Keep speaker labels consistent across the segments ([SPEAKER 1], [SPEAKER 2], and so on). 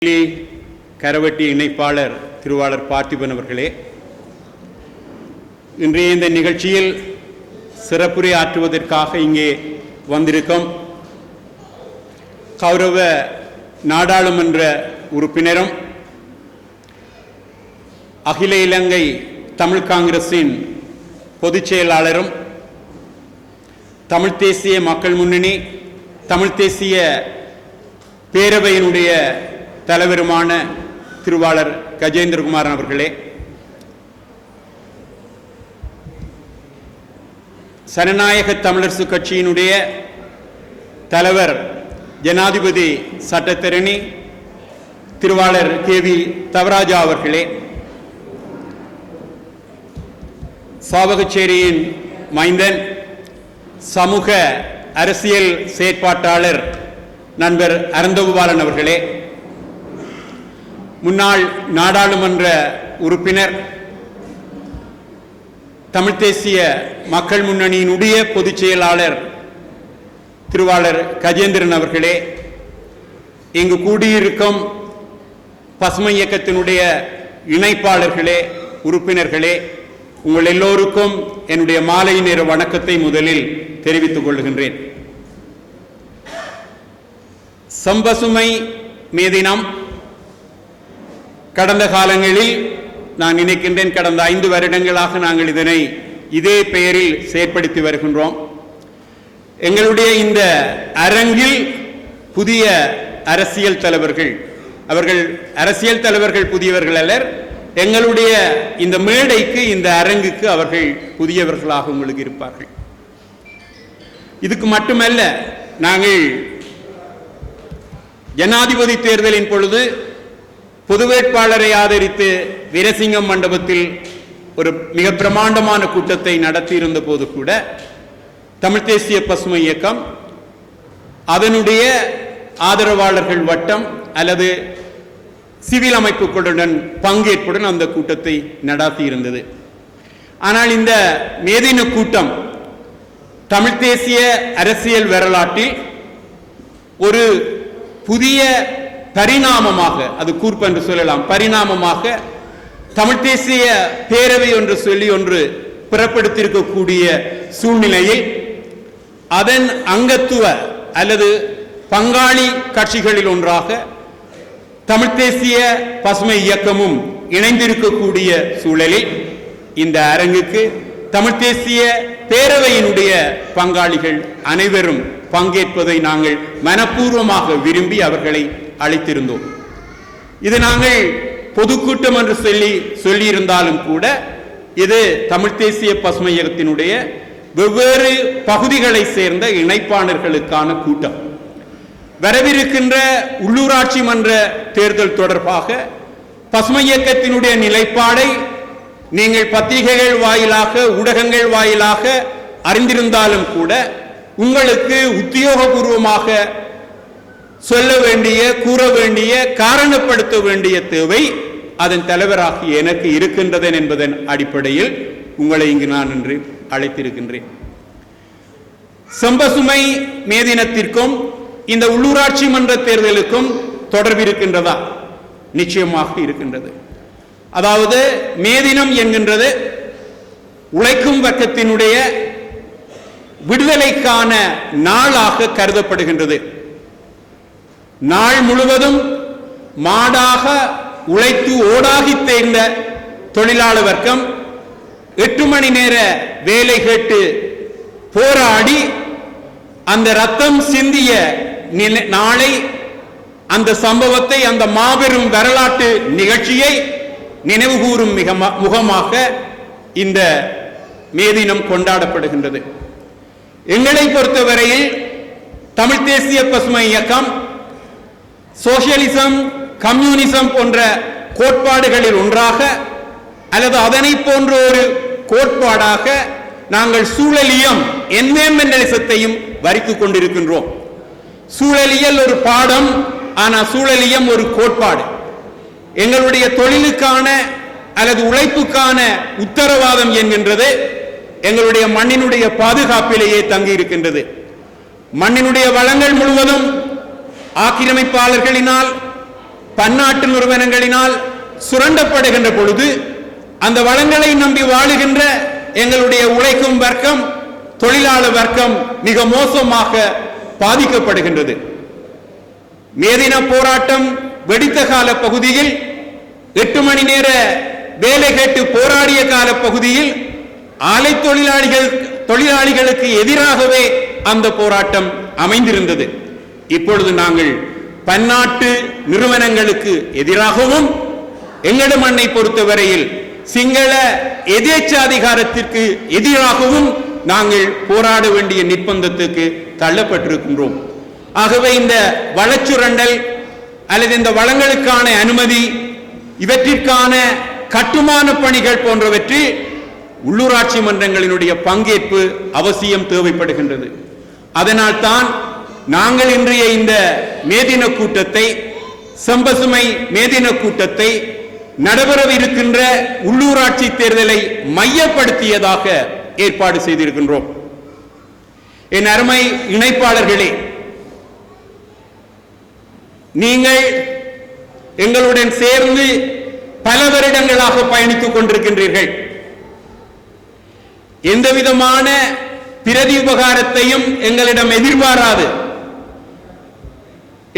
[SPEAKER 1] கரவட்டி இணைப்பாளர் திருவாளர் பார்த்திபன் அவர்களே, இன்றைய இந்த நிகழ்ச்சியில் சிறப்புரை ஆற்றுவதற்காக இங்கே வந்திருக்கும் கௌரவ நாடாளுமன்ற உறுப்பினரும் அகில இலங்கை தமிழ் காங்கிரசின் பொதுச் செயலாளரும் தமிழ் தேசிய மக்கள் முன்னணி தமிழ் தேசிய பேரவையினுடைய தலைவருமான திருவாளர் கஜேந்திரகுமாரன் அவர்களே, ஜனநாயக தமிழரசு கட்சியினுடைய தலைவர் ஜனாதிபதி சட்டத்தரணி திருவாளர் கே.வி. தவராஜா அவர்களே, சாவகச்சேரியின் மைந்தன் சமூக அரசியல் செயற்பாட்டாளர் நண்பர் அருந்தகுபாலன் அவர்களே, முன்னாள் நாடாளுமன்ற உறுப்பினர் தமிழ் தேசிய மக்கள் முன்னணியினுடைய பொதுச் செயலாளர் திருவாளர் கஜேந்திரன் அவர்களே, இங்கு கூடியிருக்கும் பசுமை இயக்கத்தினுடைய இணைப்பாளர்களே, உறுப்பினர்களே, உங்கள் எல்லோருக்கும் என்னுடைய மாலை நேர வணக்கத்தை முதலில் தெரிவித்துக் கொள்கின்றேன். சம்பசுமை மே தினம் கடந்த காலங்களில் நான் நினைக்கின்றேன் கடந்த 5 வருடங்களாக நாங்கள் இதனை இதே பெயரில் செயற்படுத்தி வருகின்றோம். எங்களுடைய இந்த அரங்கில் புதிய அரசியல் தலைவர்கள், அவர்கள் அரசியல் தலைவர்கள் புதியவர்கள் அல்லர், எங்களுடைய இந்த மேடைக்கு இந்த அரங்குக்கு அவர்கள் புதியவர்களாக உங்களுக்கு இருப்பார்கள். இதுக்கு மட்டுமல்ல, நாங்கள் ஜனாதிபதி தேர்தலின் பொழுது பொது வேட்பாளரை ஆதரித்து வீரசிங்கம் மண்டபத்தில் ஒரு மிக பிரமாண்டமான கூட்டத்தை நடத்தியிருந்த போது கூட தமிழ் தேசிய பசுமை இயக்கம் அதனுடைய ஆதரவாளர்கள் வட்டம் அல்லது சிவில் அமைப்புகளுடன் பங்கேற்புடன் அந்த கூட்டத்தை நடாத்தியிருந்தது. ஆனால் இந்த மேதின கூட்டம் தமிழ் தேசிய அரசியல் வரலாற்றில் ஒரு புதிய பரிணாமமாக, அது கூர்ப்பு என்று சொல்லலாம், பரிணாமமாக தமிழ் தேசிய பேரவை என்று சொல்லி ஒன்று பிறப்படுத்தியிருக்கக்கூடிய சூழ்நிலையில் அதன் அங்கத்துவ அல்லது பங்காளி கட்சிகளில் ஒன்றாக தமிழ் தேசிய பசுமை இயக்கமும் இணைந்திருக்கக்கூடிய சூழலில் இந்த அரங்குக்கு தமிழ் தேசிய பேரவையினுடைய பங்காளிகள் அனைவரும் பங்கேற்பதை நாங்கள் மனப்பூர்வமாக விரும்பி அவர்களை அழைத்திருந்தோம். இது நாங்கள் பொதுக்கூட்டம் என்று சொல்லியிருந்தாலும் கூட இது தமிழ் தேசிய பசுமை இயக்கத்தினுடைய வெவ்வேறு பகுதிகளை சேர்ந்த இணைப்பாளர்களுக்கான கூட்டம். வரவிருக்கின்ற உள்ளூராட்சி மன்ற தேர்தல் தொடர்பாக பசுமை இயக்கத்தினுடைய நிலைப்பாடை நீங்கள் பத்திரிகைகள் வாயிலாக, ஊடகங்கள் வாயிலாக அறிந்திருந்தாலும் கூட உங்களுக்கு உத்தியோகபூர்வமாக சொல்ல வேண்டிய, கூற வேண்டிய, காரணப்படுத்த வேண்டிய தேவை அதன் தலைவராகிய எனக்கு இருக்கின்றது என்பதன் அடிப்படையில் உங்களை இங்கு நான் இன்று அழைத்திருக்கின்றேன். செம்பசுமை மே தினத்திற்கும் இந்த உள்ளூராட்சி மன்ற தேர்தலுக்கும் தொடர்பு இருக்கின்றதா? நிச்சயமாக இருக்கின்றது. அதாவது மே தினம் என்கின்றது உழைக்கும் வர்க்கத்தினுடைய விடுதலைக்கான நாளாக கருதப்படுகின்றது. நாள் முழுவதும் மாடாக உழைத்து ஓடாகி தேர்ந்த தொழிலாளர் வர்க்கம் 8 மணி நேர வேலை கேட்டு போராடி அந்த ரத்தம் சிந்திய நாளை, அந்த சம்பவத்தை, அந்த மாபெரும் வரலாற்று நிகழ்ச்சியை நினைவுகூரும் முகமாக இந்த மே தினம் கொண்டாடப்படுகின்றது. எங்களை பொறுத்தவரையில் தமிழ் தேசிய பசுமை இயக்கம் சோசியலிசம், கம்யூனிசம் போன்ற கோட்பாடுகளில் ஒன்றாக அல்லது அதனை போன்ற ஒரு கோட்பாடாக நாங்கள் சூழலியம், என்விரான்மெண்டலிசத்தையும் வரித்துக் கொண்டிருக்கின்றோம். சூழலியல் ஒரு பாடம், ஆனால் சூழலியம் ஒரு கோட்பாடு. எங்களுடைய தொழிலுக்கான அல்லது உழைப்புக்கான உத்தரவாதம் என்கின்றது எங்களுடைய மண்ணினுடைய பாதுகாப்பிலேயே தங்கி இருக்கின்றது. மண்ணினுடைய வளங்கள் முழுவதும் ஆக்கிரமிப்பாளர்களினால் பன்னாட்டு நிறுவனங்களினால் சுரண்டப்படுகின்ற பொழுது அந்த வளங்களை நம்பி வாழுகின்ற எங்களுடைய உழைக்கும் வர்க்கம், தொழிலாளர் வர்க்கம் மிக மோசமாக பாதிக்கப்படுகின்றது. மேதின போராட்டம் வெடித்த கால பகுதியில் 8 மணி நேர வேலை கேட்டு போராடிய கால பகுதியில் ஆலை தொழிலாளிகளுக்கு எதிராகவே அந்த போராட்டம் அமைந்திருந்தது. இப்பொழுது நாங்கள் பன்னாட்டு நிறுவனங்களுக்கு எதிராகவும் எங்களது மண்ணை பொறுத்தவரையில் சிங்கள எதேச்சாதிகாரத்திற்கு எதிராகவும் நாங்கள் போராட வேண்டிய நிர்பந்தத்துக்கு தள்ளப்பட்டிருக்கின்றோம். ஆகவே இந்த வளச்சுரண்டல் அல்லது இந்த வளங்களுக்கான அனுமதி, இவற்றிற்கான கட்டுமான பணிகள் போன்றவற்றில் உள்ளூராட்சி மன்றங்களினுடைய பங்கேற்பு அவசியம் தேவைப்படுகின்றது. அதனால் தான் நாங்கள் இன்றைய இந்த மேதின கூட்டத்தை, செம்பசுமை மேதின கூட்டத்தை நடைபெறவிருக்கின்ற உள்ளூராட்சி தேர்தலை மையப்படுத்தியதாக ஏற்பாடு செய்திருக்கின்றோம். என் அருமை இணைப்பாளர்களே, நீங்கள் எங்களுடன் சேர்ந்து பல வருடங்களாக பயணித்துக் கொண்டிருக்கின்றீர்கள். எந்தவிதமான பிரதி உபகாரத்தையும் எங்களிடம் எதிர்பாராது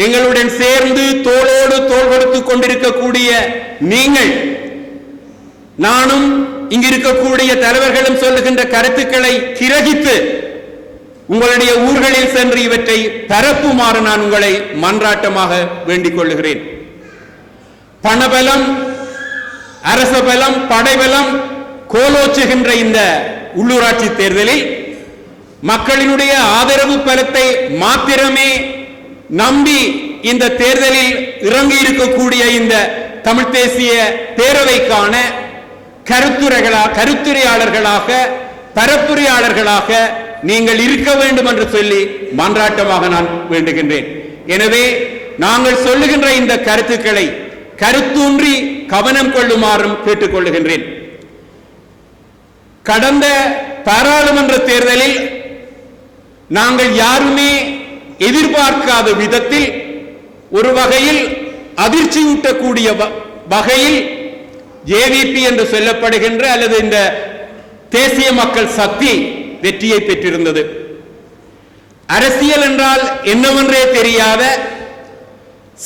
[SPEAKER 1] எங்களுடன் சேர்ந்து தோளோடு தோள் கொடுத்துக் கொண்டிருக்கக்கூடிய நீங்கள், நானும் இங்கிருக்கக்கூடிய தலைவர்களும் சொல்லுகின்ற கருத்துக்களை கிரகித்து உங்களுடைய ஊர்களில் சென்று இவற்றை பரப்புமாறு நான் உங்களை மன்றாட்டமாக வேண்டிக் கொள்ளுகிறேன். பணபலம், அரச பலம், படைபலம் கோலோச்சுகின்ற இந்த உள்ளூராட்சி தேர்தலில் மக்களினுடைய ஆதரவு பலத்தை மாத்திரமே நம்பி இந்த தேர்தலில் இறங்கி இருக்கக்கூடிய இந்த தமிழ் தேசிய பேரவைக்கான கருத்துரையாளர்களாக, பரப்புரையாளர்களாக நீங்கள் இருக்க வேண்டும் என்று சொல்லி மன்றாட்டமாக நான் வேண்டுகின்றேன். எனவே நாங்கள் சொல்லுகின்ற இந்த கருத்துக்களை கருத்தூன்றி கவனம் கொள்ளுமாறும் கேட்டுக்கொள்ளுகின்றேன். கடந்த பாராளுமன்ற தேர்தலில் நாங்கள் யாருமே எதிர்பார்க்காத விதத்தில் ஒரு வகையில் அதிர்ச்சியூட்டக்கூடிய வகையில் ஜேவிபி என்று சொல்லப்படுகின்ற அல்லது இந்த தேசிய மக்கள் சக்தி வெற்றியை பெற்றிருந்தது. அரசியல் என்றால் என்னவென்றே தெரியாத,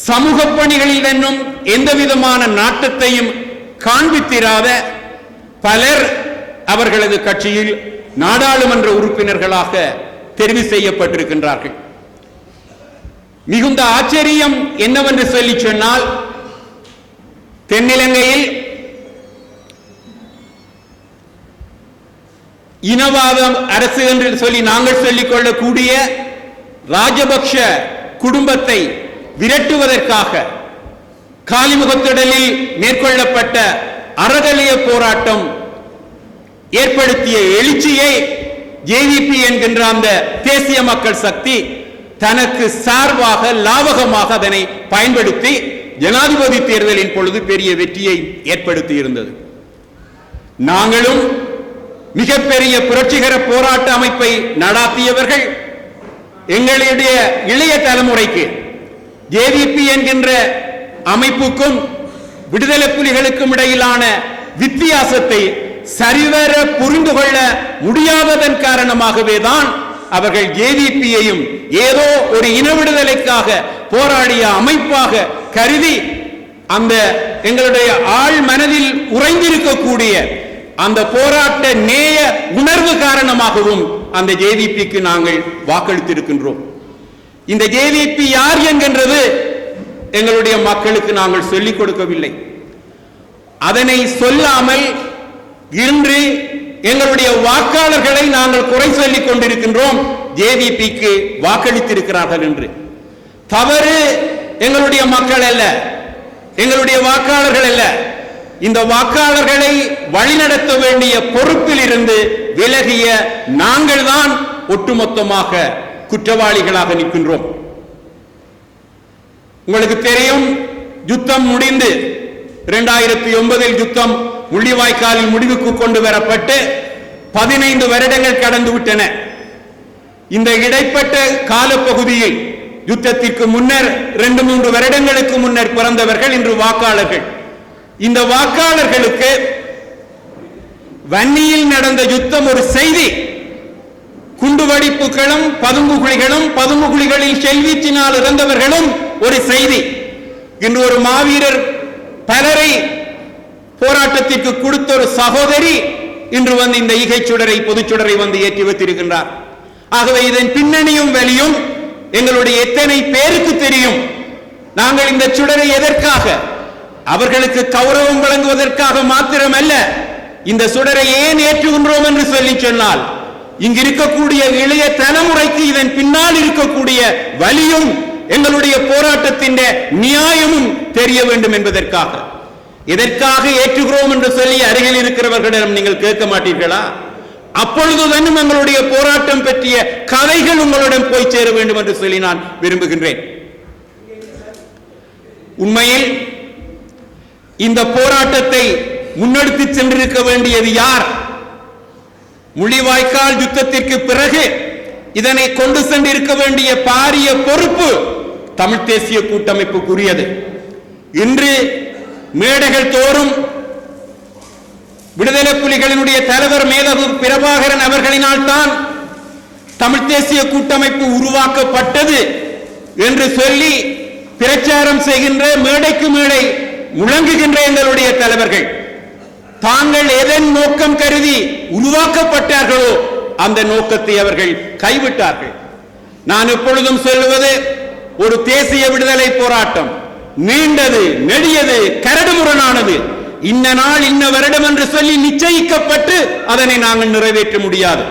[SPEAKER 1] சமூக பணிகளில் என்னும் எந்த விதமான நாட்டத்தையும் காண்பித்திராத பலர் அவர்களது கட்சியில் நாடாளுமன்ற உறுப்பினர்களாக தெரிவு செய்யப்பட்டிருக்கின்றார்கள். மிகுந்த ஆச்சரியம் என்னவென்று சொல்லி சொன்னால், தென்னிலங்கையில் இனவாதம் அரசு என்று சொல்லி நாங்கள் சொல்லிக் கொள்ளக்கூடிய ராஜபக்ஷ குடும்பத்தை விரட்டுவதற்காக காலிமுகத்திடலில் மேற்கொள்ளப்பட்ட அறகலிய போராட்டம் ஏற்படுத்திய எழுச்சியை ஜேவிபி என்கின்ற அந்த தேசிய மக்கள் சக்தி தனக்கு சார்பாக, லாபகமாக அதனை பயன்படுத்தி ஜனாதிபதி தேர்தலின் பொழுது பெரிய வெற்றியை ஏற்படுத்தி இருந்தது. நாங்களும் மிகப்பெரிய புரட்சிகர போராட்ட அமைப்பை நடாத்தியவர்கள். எங்களுடைய இளைய தலைமுறைக்கு ஜேவிபி என்கின்ற அமைப்புக்கும் விடுதலை புலிகளுக்கும் இடையிலான வித்தியாசத்தை சரிவர புரிந்து கொள்ள முடியாததன் காரணமாகவே தான் அவர்கள் ஜேவிபியையும் ஏதோ ஒரு இன விடுதலைக்காக போராடிய அமைப்பாக கருதி அந்த எங்களுடைய ஆழ் மனதில் உறைந்திருக்கக்கூடிய அந்த போராட்ட நேய உணர்வு காரணமாகவும் அந்த ஜேவிபிக்கு நாங்கள் வாக்களித்திருக்கின்றோம். இந்த ஜேவிபி யார் என்கின்றது எங்களுடைய மக்களுக்கு நாங்கள் சொல்லிக் கொடுக்கவில்லை. அதனை சொல்லாமல் இன்று எங்களுடைய வாக்காளர்களை நாங்கள் குறை சொல்லிக் கொண்டிருக்கின்றோம், ஜேவிபிக்கு வாக்களித்திருக்கிறார்கள் என்று. தவறு எங்களுடைய மக்கள் அல்ல, எங்களுடைய வாக்காளர்கள் அல்ல. இந்த வாக்காளர்களை வழிநடத்த வேண்டிய பொறுப்பில் இருந்து விலகிய நாங்கள் தான் ஒட்டுமொத்தமாக குற்றவாளிகளாக நிற்கின்றோம். உங்களுக்கு தெரியும், யுத்தம் முடிந்து 2009 யுத்தம் முள்ளிவாய்க்காலில் முடிவுக்கு கொண்டு வரப்பட்டு 15 வருடங்கள் கடந்து விட்டன. இந்த இடைப்பட்ட காலப்பகுதியில் யுத்தத்திற்கு முன்னர் 2-3 வருடங்களுக்கு முன்னர் பிறந்தவர்கள் இன்று வாக்காளர்கள். இந்த வாக்காளர்களுக்கு வன்னியில் நடந்த யுத்தம் ஒரு செய்தி, குண்டுவெடிப்புகளும் பதுங்குகுழிகளில் செல்வீச்சினால் இறந்தவர்களும் ஒரு செய்தி. இன்று ஒரு மாவீரர் பலரை போராட்டத்திற்கு கொடுத்த ஒரு சகோதரி இன்று வந்து இந்த ஈகை சுடரை பொதுச்சுடரை வந்து ஏற்றி வைத்திருக்கின்றார். ஆகவே இதன் பின்னணியும் வலியும் எங்களுடைய எத்தனை பேருக்கு தெரியும். நாங்கள் இந்த சுடரை எதற்காக, அவர்களுக்கு கௌரவம் வழங்குவதற்காக மாத்திரமல்ல, இந்த சுடரை ஏன் ஏற்றுகின்றோம் என்று சொல்லி சொன்னால், இங்கு இருக்கக்கூடிய இளைய தலைமுறைக்கு இதன் பின்னால் இருக்கக்கூடிய வலியும் எங்களுடைய போராட்டத்தின் நியாயமும் தெரிய வேண்டும் என்பதற்காக. எதற்காக ஏற்றுகிறோம் என்று சொல்லி அருகில் இருக்கிறவர்களிடம் நீங்கள் கேட்க மாட்டீர்களா? அப்பொழுதுதான் எங்களுடைய போராட்டம் பற்றிய கதைகள் உங்களிடம் போய் சேர வேண்டும் என்று சொல்லி நான் விரும்புகின்றேன். உண்மையில் இந்த போராட்டத்தை முன்னெடுத்து சென்றிருக்க வேண்டியது யார்? முள்ளிவாய்க்கால் யுத்தத்திற்கு பிறகு இதனை கொண்டு சென்றிருக்க வேண்டிய பாரிய பொறுப்பு தமிழ் தேசிய கூட்டமைப்புக்குரியது. இன்று மேடைகள் தோறும் விடுதலை புலிகளினுடைய தலைவர் மேதகு பிரபாகரன் அவர்களினால் தான் தமிழ் தேசிய கூட்டமைப்பு உருவாக்கப்பட்டது என்று சொல்லி பிரச்சாரம் செய்கின்ற, மேடைக்கு மேடை முழங்குகின்ற எங்களுடைய தலைவர்கள் தாங்கள் எதன் நோக்கம் கருதி உருவாக்கப்பட்டார்களோ அந்த நோக்கத்தை அவர்கள் கைவிட்டார்கள். நான் எப்பொழுதும் சொல்லுவது, ஒரு தேசிய விடுதலை போராட்டம் நீண்டது, நெடியது, கரடுமுரடானது. இன்ன நாள் இன்ன வருடம் என்று சொல்லி நிச்சயிக்கப்பட்டு அதனை நாங்கள் நிறைவேற்ற முடியாது.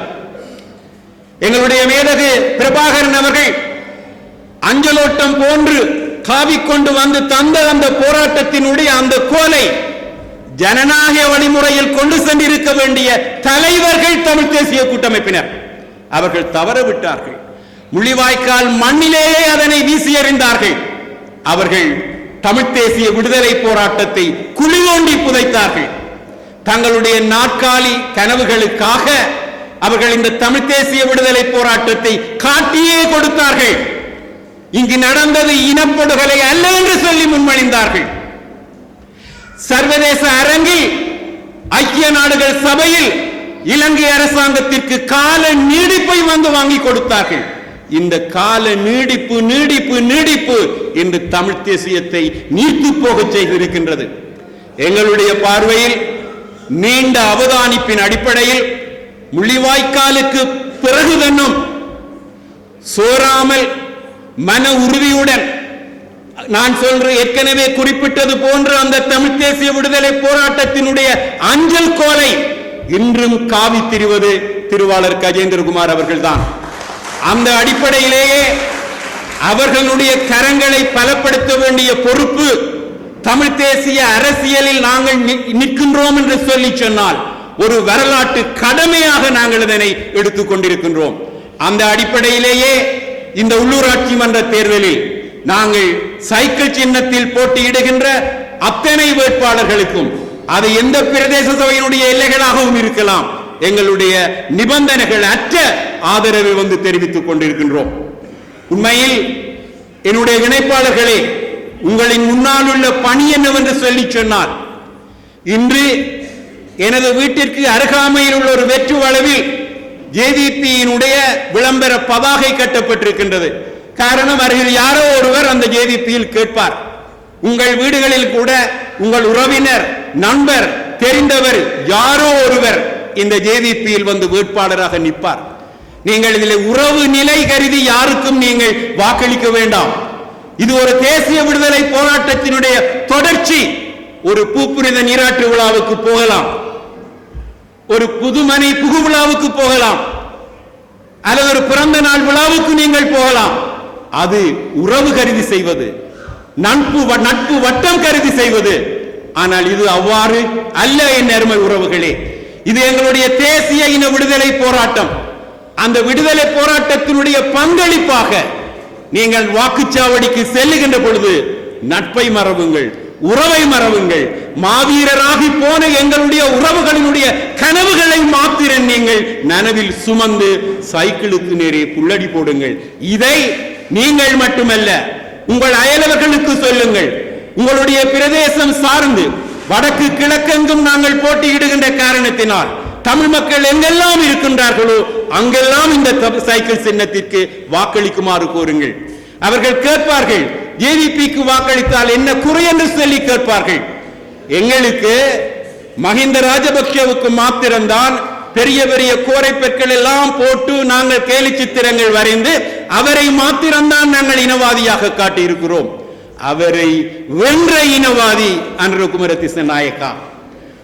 [SPEAKER 1] எங்களுடைய மேதகு பிரபாகரன் அவர்கள் அஞ்சலோட்டம் போன்று காவிக்கொண்டு வந்து தந்த அந்த போராட்டத்தினுடைய அந்த கோலை ஜனநாயக வழிமுறையில் கொண்டு சென்றிருக்க வேண்டிய தலைவர்கள் தமிழ் தேசிய கூட்டமைப்பினர் அவர்கள் தவறவிட்டார்கள். முள்ளிவாய்க்கால் மண்ணிலேயே அதனை வீசி எறிந்தார்கள். அவர்கள் தமிழ் தேசிய விடுதலை போராட்டத்தை குழி தோண்டி புதைத்தார்கள். தங்களுடைய நாற்காலி கனவுகளுக்காக அவர்கள் இந்த தமிழ் தேசிய விடுதலை போராட்டத்தை காட்டியே கொடுத்தார்கள். இங்கு நடந்தது இனப்படுகொலை அல்ல என்று சொல்லி முன்மொழிந்தார்கள். சர்வதேச அரங்கில், ஐக்கிய நாடுகள் சபையில் இலங்கை அரசாங்கத்திற்கு கால நீடிப்பை வந்து வாங்கி கொடுத்தார்கள். இந்த கால நீடிப்பு நீடிப்பு நீடிப்பு என்று தமிழ் தேசியத்தை நீர்த்து போக செய்திருக்கின்றது. எங்களுடைய பார்வையில் நீண்ட அவதானிப்பின் அடிப்படையில் முள்ளிவாய்க்காலுக்கு பிறகு தன்னும் சோராமல் மன உறுதியுடன் நான் சொல்றேன், ஏற்கனவே குறிப்பிட்டது போன்று அந்த தமிழ் தேசிய விடுதலை போராட்டத்தினுடைய அஞ்சல் கோலை இன்றும் காவி திரிவது திருவாளர் கஜேந்திரகுமார் அவர்கள்தான். அந்த அடிப்படையிலேயே அவர்களுடைய கரங்களை பலப்படுத்த வேண்டிய பொறுப்பு தமிழ் தேசிய அரசியலில் நாங்கள் நிற்கின்றோம் என்று சொல்லி சொன்னால் ஒரு வரலாற்று கடமையாக நாங்கள் இதனை எடுத்துக் கொண்டிருக்கின்றோம். அந்த அடிப்படையிலேயே இந்த உள்ளூராட்சி மன்ற தேர்தலில் நாங்கள் சைக்கிள் சின்னத்தில் போட்டியிடுகின்ற அத்தனை வேட்பாளர்களுக்கும், அது எந்த பிரதேச சபையினுடைய எல்லைகளாகவும் இருக்கலாம், எங்களுடைய நிபந்தனைகள் அற்ற ஆதரவை வந்து தெரிவித்துக் கொண்டிருக்கின்றோம். உண்மையில் என்னுடைய இணைப்பாளர்களே, உங்களின் முன்னால் உள்ள பணி என்னவென்று சொல்லி சொன்னால், இன்று எனது வீட்டிற்கு அருகாமையில் உள்ள ஒரு வெற்று வளவில் ஜேவிபியினுடைய விளம்பர பதாகை கட்டப்பட்டிருக்கின்றது. காரணம், அருகில் யாரோ ஒருவர் அந்த ஜேவிபியில் கேட்பார், உங்கள் வீடுகளில் கூட உங்கள் உறவினர், நண்பர், தெரிந்தவர் யாரோ ஒருவர் இந்த ஜேவிபியில் வந்து வேட்பாளராக நிற்பார். நீங்கள் இதில் உறவு நிலை கருதி யாருக்கும் நீங்கள் வாக்களிக்க வேண்டாம். இது ஒரு தேசிய விடுதலை போராட்டத்தினுடைய தொடர்ச்சி. ஒரு பூப்புனித நீராட்டு விழாவுக்கு போகலாம், ஒரு புதுமனை புகு விழாவுக்கு போகலாம், அல்லது ஒரு பிறந்த நாள் விழாவுக்கு நீங்கள் போகலாம். அது உறவு கருதி செய்வது, நட்பு வட்டம் கருதி செய்வது. ஆனால் இது அவ்வாறு அல்ல என் அருமை உறவுகளே. இது எங்களுடைய தேசிய இன விடுதலை போராட்டம். அந்த விடுதலை போராட்டத்தினுடைய பங்களிப்பாக நீங்கள் வாக்குச்சாவடிக்கு செல்லுகின்ற பொழுது நட்பை மறவுங்கள், உறவை மறவுங்கள். மாவீரராகி போன எங்களுடைய உறவுகளினுடைய கனவுகளை மாத்திரம் நீங்கள் நனவில் சுமந்து சைக்கிளுக்கு நேரே புல்லடி போடுங்கள். இதை நீங்கள் மட்டுமல்ல, உங்கள் அயலவர்களுக்கு சொல்லுங்கள். உங்களுடைய பிரதேசம் சார்ந்து வடக்கு கிழக்கெங்கும் நாங்கள் போட்டியிடுகின்ற காரணத்தினால் தமிழ் மக்கள் எங்கெல்லாம் இருக்கின்றார்களோ அங்கெல்லாம் இந்த சைக்கிள் சின்னத்திற்கு வாக்களிக்குமாறு கோருங்கள். அவர்கள் கேட்பார்கள், ஜேவிபிக்கு வாக்களித்தால் என்ன குறை என்று சொல்லி கேட்பார்கள். எங்களுக்கு மஹிந்த ராஜபக்ஷவுக்கு மாத்திரம்தான் பெரிய பெரிய கோரைப்பற்கள் எல்லாம் போட்டு நாங்கள் கேலி சித்திரங்கள் வரைந்து அவரை மாத்திரம்தான் நாங்கள் இனவாதியாக காட்டியிருக்கிறோம். அவரை வென்ற இனவாதி அனுரகுமார திசாநாயக்கா.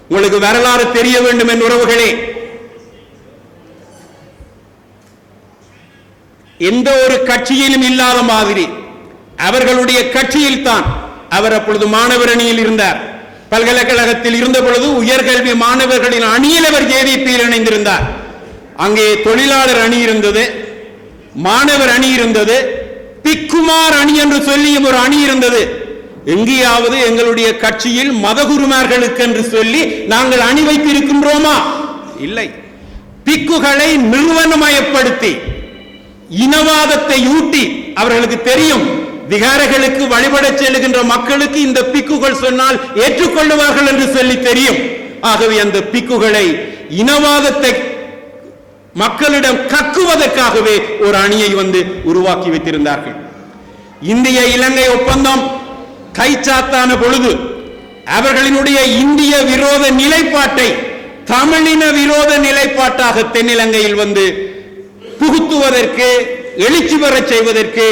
[SPEAKER 1] உங்களுக்கு வரலாறு தெரிய வேண்டும் என் உறவுகளே. எந்த ஒரு கட்சியிலும் இல்லாத மாதிரி அவர்களுடைய கட்சியில் தான் அவர் அப்பொழுது மாணவர் அணியில் இருந்தார். பல்கலைக்கழகத்தில் இருந்த பொழுது உயர்கல்வி மாணவர்களின் அணியில் அவர் ஜேவிபியில் இணைந்திருந்தார். அங்கே தொழிலாளர் அணி இருந்தது, மாணவர் அணி இருந்தது, பிக்குமார் அணி என்று சொல்லியும் ஒரு அணி இருந்தது. எங்கேயாவது எங்களுடைய கட்சியில் மதகுருமார்களுக்கு என்று சொல்லி நாங்கள் அணி வைத்திருக்கின்றோமா? இல்லை. பிக்குகளை நிறுவனமயப்படுத்தி இனவாதத்தை ஊட்டி அவர்களுக்கு தெரியும், விகாரைகளுக்கு வழிபட செல்லுகின்ற மக்களுக்கு இந்த பிக்குகள் சொன்னால் ஏற்றுக்கொள்ளுவார்கள் என்று சொல்லி தெரியும். ஆகவே அந்த பிக்குகளை இனவாதத்தை மக்களிடம் கக்குவதற்காகவே ஒரு அணியை உருவாக்கி வைத்திருந்தார்கள். இந்திய இலங்கை ஒப்பந்தம் கைச்சாத்தான பொழுது அவர்களினுடைய இந்திய விரோத நிலைப்பாட்டை தமிழின விரோத நிலைப்பாட்டாக தென்னிலங்கையில் புகுத்துவதற்கு, எழுச்சி பெற செய்வதற்கு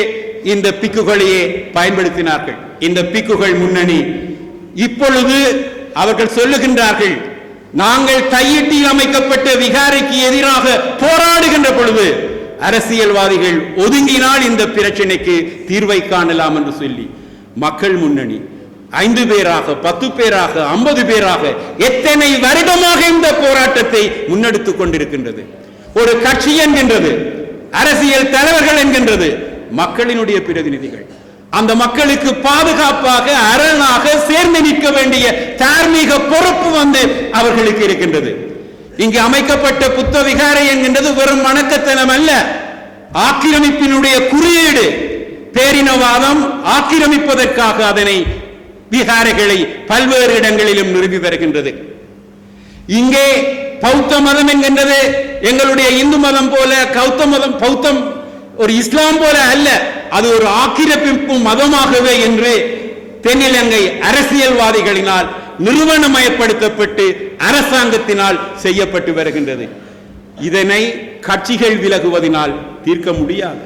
[SPEAKER 1] இந்த பிக்குகளையே பயன்படுத்தினார்கள். இந்த பிக்குகள் முன்னணி இப்பொழுது அவர்கள் சொல்லுகின்றார்கள், நாங்கள் கையெட்டில் அமைக்கப்பட்ட விகாரைக்கு எதிராக போராடுகின்ற பொழுது அரசியல்வாதிகள் ஒதுங்கினால் இந்த பிரச்சனைக்கு தீர்வை காணலாம் என்று சொல்லி மக்கள் முன்னணி 5 பேராக 10 பேராக 50 பேராக எத்தனை வருடமாக இந்த போராட்டத்தை முன்னெடுத்துக் கொண்டிருக்கின்றது. ஒரு கட்சி என்கின்றது, அரசியல் தலைவர்கள் என்கின்றது மக்களினுடைய பிரதிநிதிகள். அந்த மக்களுக்கு பாதுகாப்பாக அரணாக சேர்ந்து நிற்க வேண்டிய தார்மீக பொறுப்பு அவர்களுக்கு இருக்கின்றது. இங்கு அமைக்கப்பட்ட புத்த விகாரை என்கின்றது வெறும் வணக்கத்தனம் அல்ல, ஆக்கிரமிப்பினுடைய குறியீடு. பேரினவாதம் ஆக்கிரமிப்பதற்காக அதனை விகாரைகளை பல்வேறு இடங்களிலும் நிறுவி வருகின்றது. இங்கே பௌத்த மதம் என்கின்றது எங்களுடைய இந்து மதம் போல, பௌத்தம் ஒரு இஸ்லாம் போல அல்ல, அது ஒரு ஆக்கிரமிப்பு மதமாகவே என்று தென்னிலங்கை அரசியல்வாதிகளினால் நிறுவனமயப்படுத்தப்பட்டு அரசாங்கத்தினால் செய்யப்பட்டு வருகின்றது. இதனை கட்சிகள் விலகுவதனால் தீர்க்க முடியாது.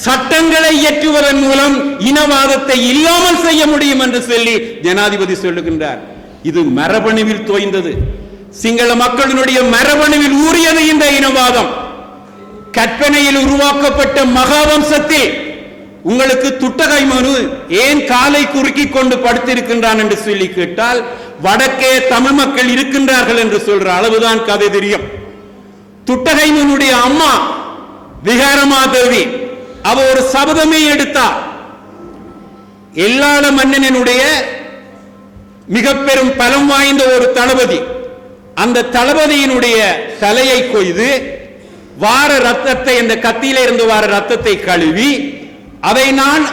[SPEAKER 1] சட்டங்களை இயற்றுவதன் மூலம் இனவாதத்தை இல்லாமல் செய்ய முடியும் என்று சொல்லி ஜனாதிபதி சொல்லுகின்றார். இது மரபணுவில் தோய்ந்தது, சிங்கள மக்களினுடைய மரபணுவில் ஊறியது இந்த இனவாதம். கற்பனையில் உருவாக்கப்பட்ட மகாவம்சத்தில் உங்களுக்கு துட்டகை மனு ஏன் காலை குறுக்கி கொண்டு படுத்திருக்கின்றான் என்று சொல்லி கேட்டால், வடக்கே தமிழ் மக்கள் இருக்கின்றார்கள் என்று சொல்ற அளவுதான் கதை தெரியும். துட்டகை மனுடைய அம்மா விகாரமாதேவி அவ ஒரு சபதமே எடுத்தார். எல்லாள மன்னனுடைய மிக பெரும் பலம் வாய்ந்த ஒரு தளபதி, அந்த தளபதியினுடைய தலையை கொய்து வார ரத்தத்தை, இந்த கத்தியில இருந்து வார ரத்தத்தை கழுவி அதை நான்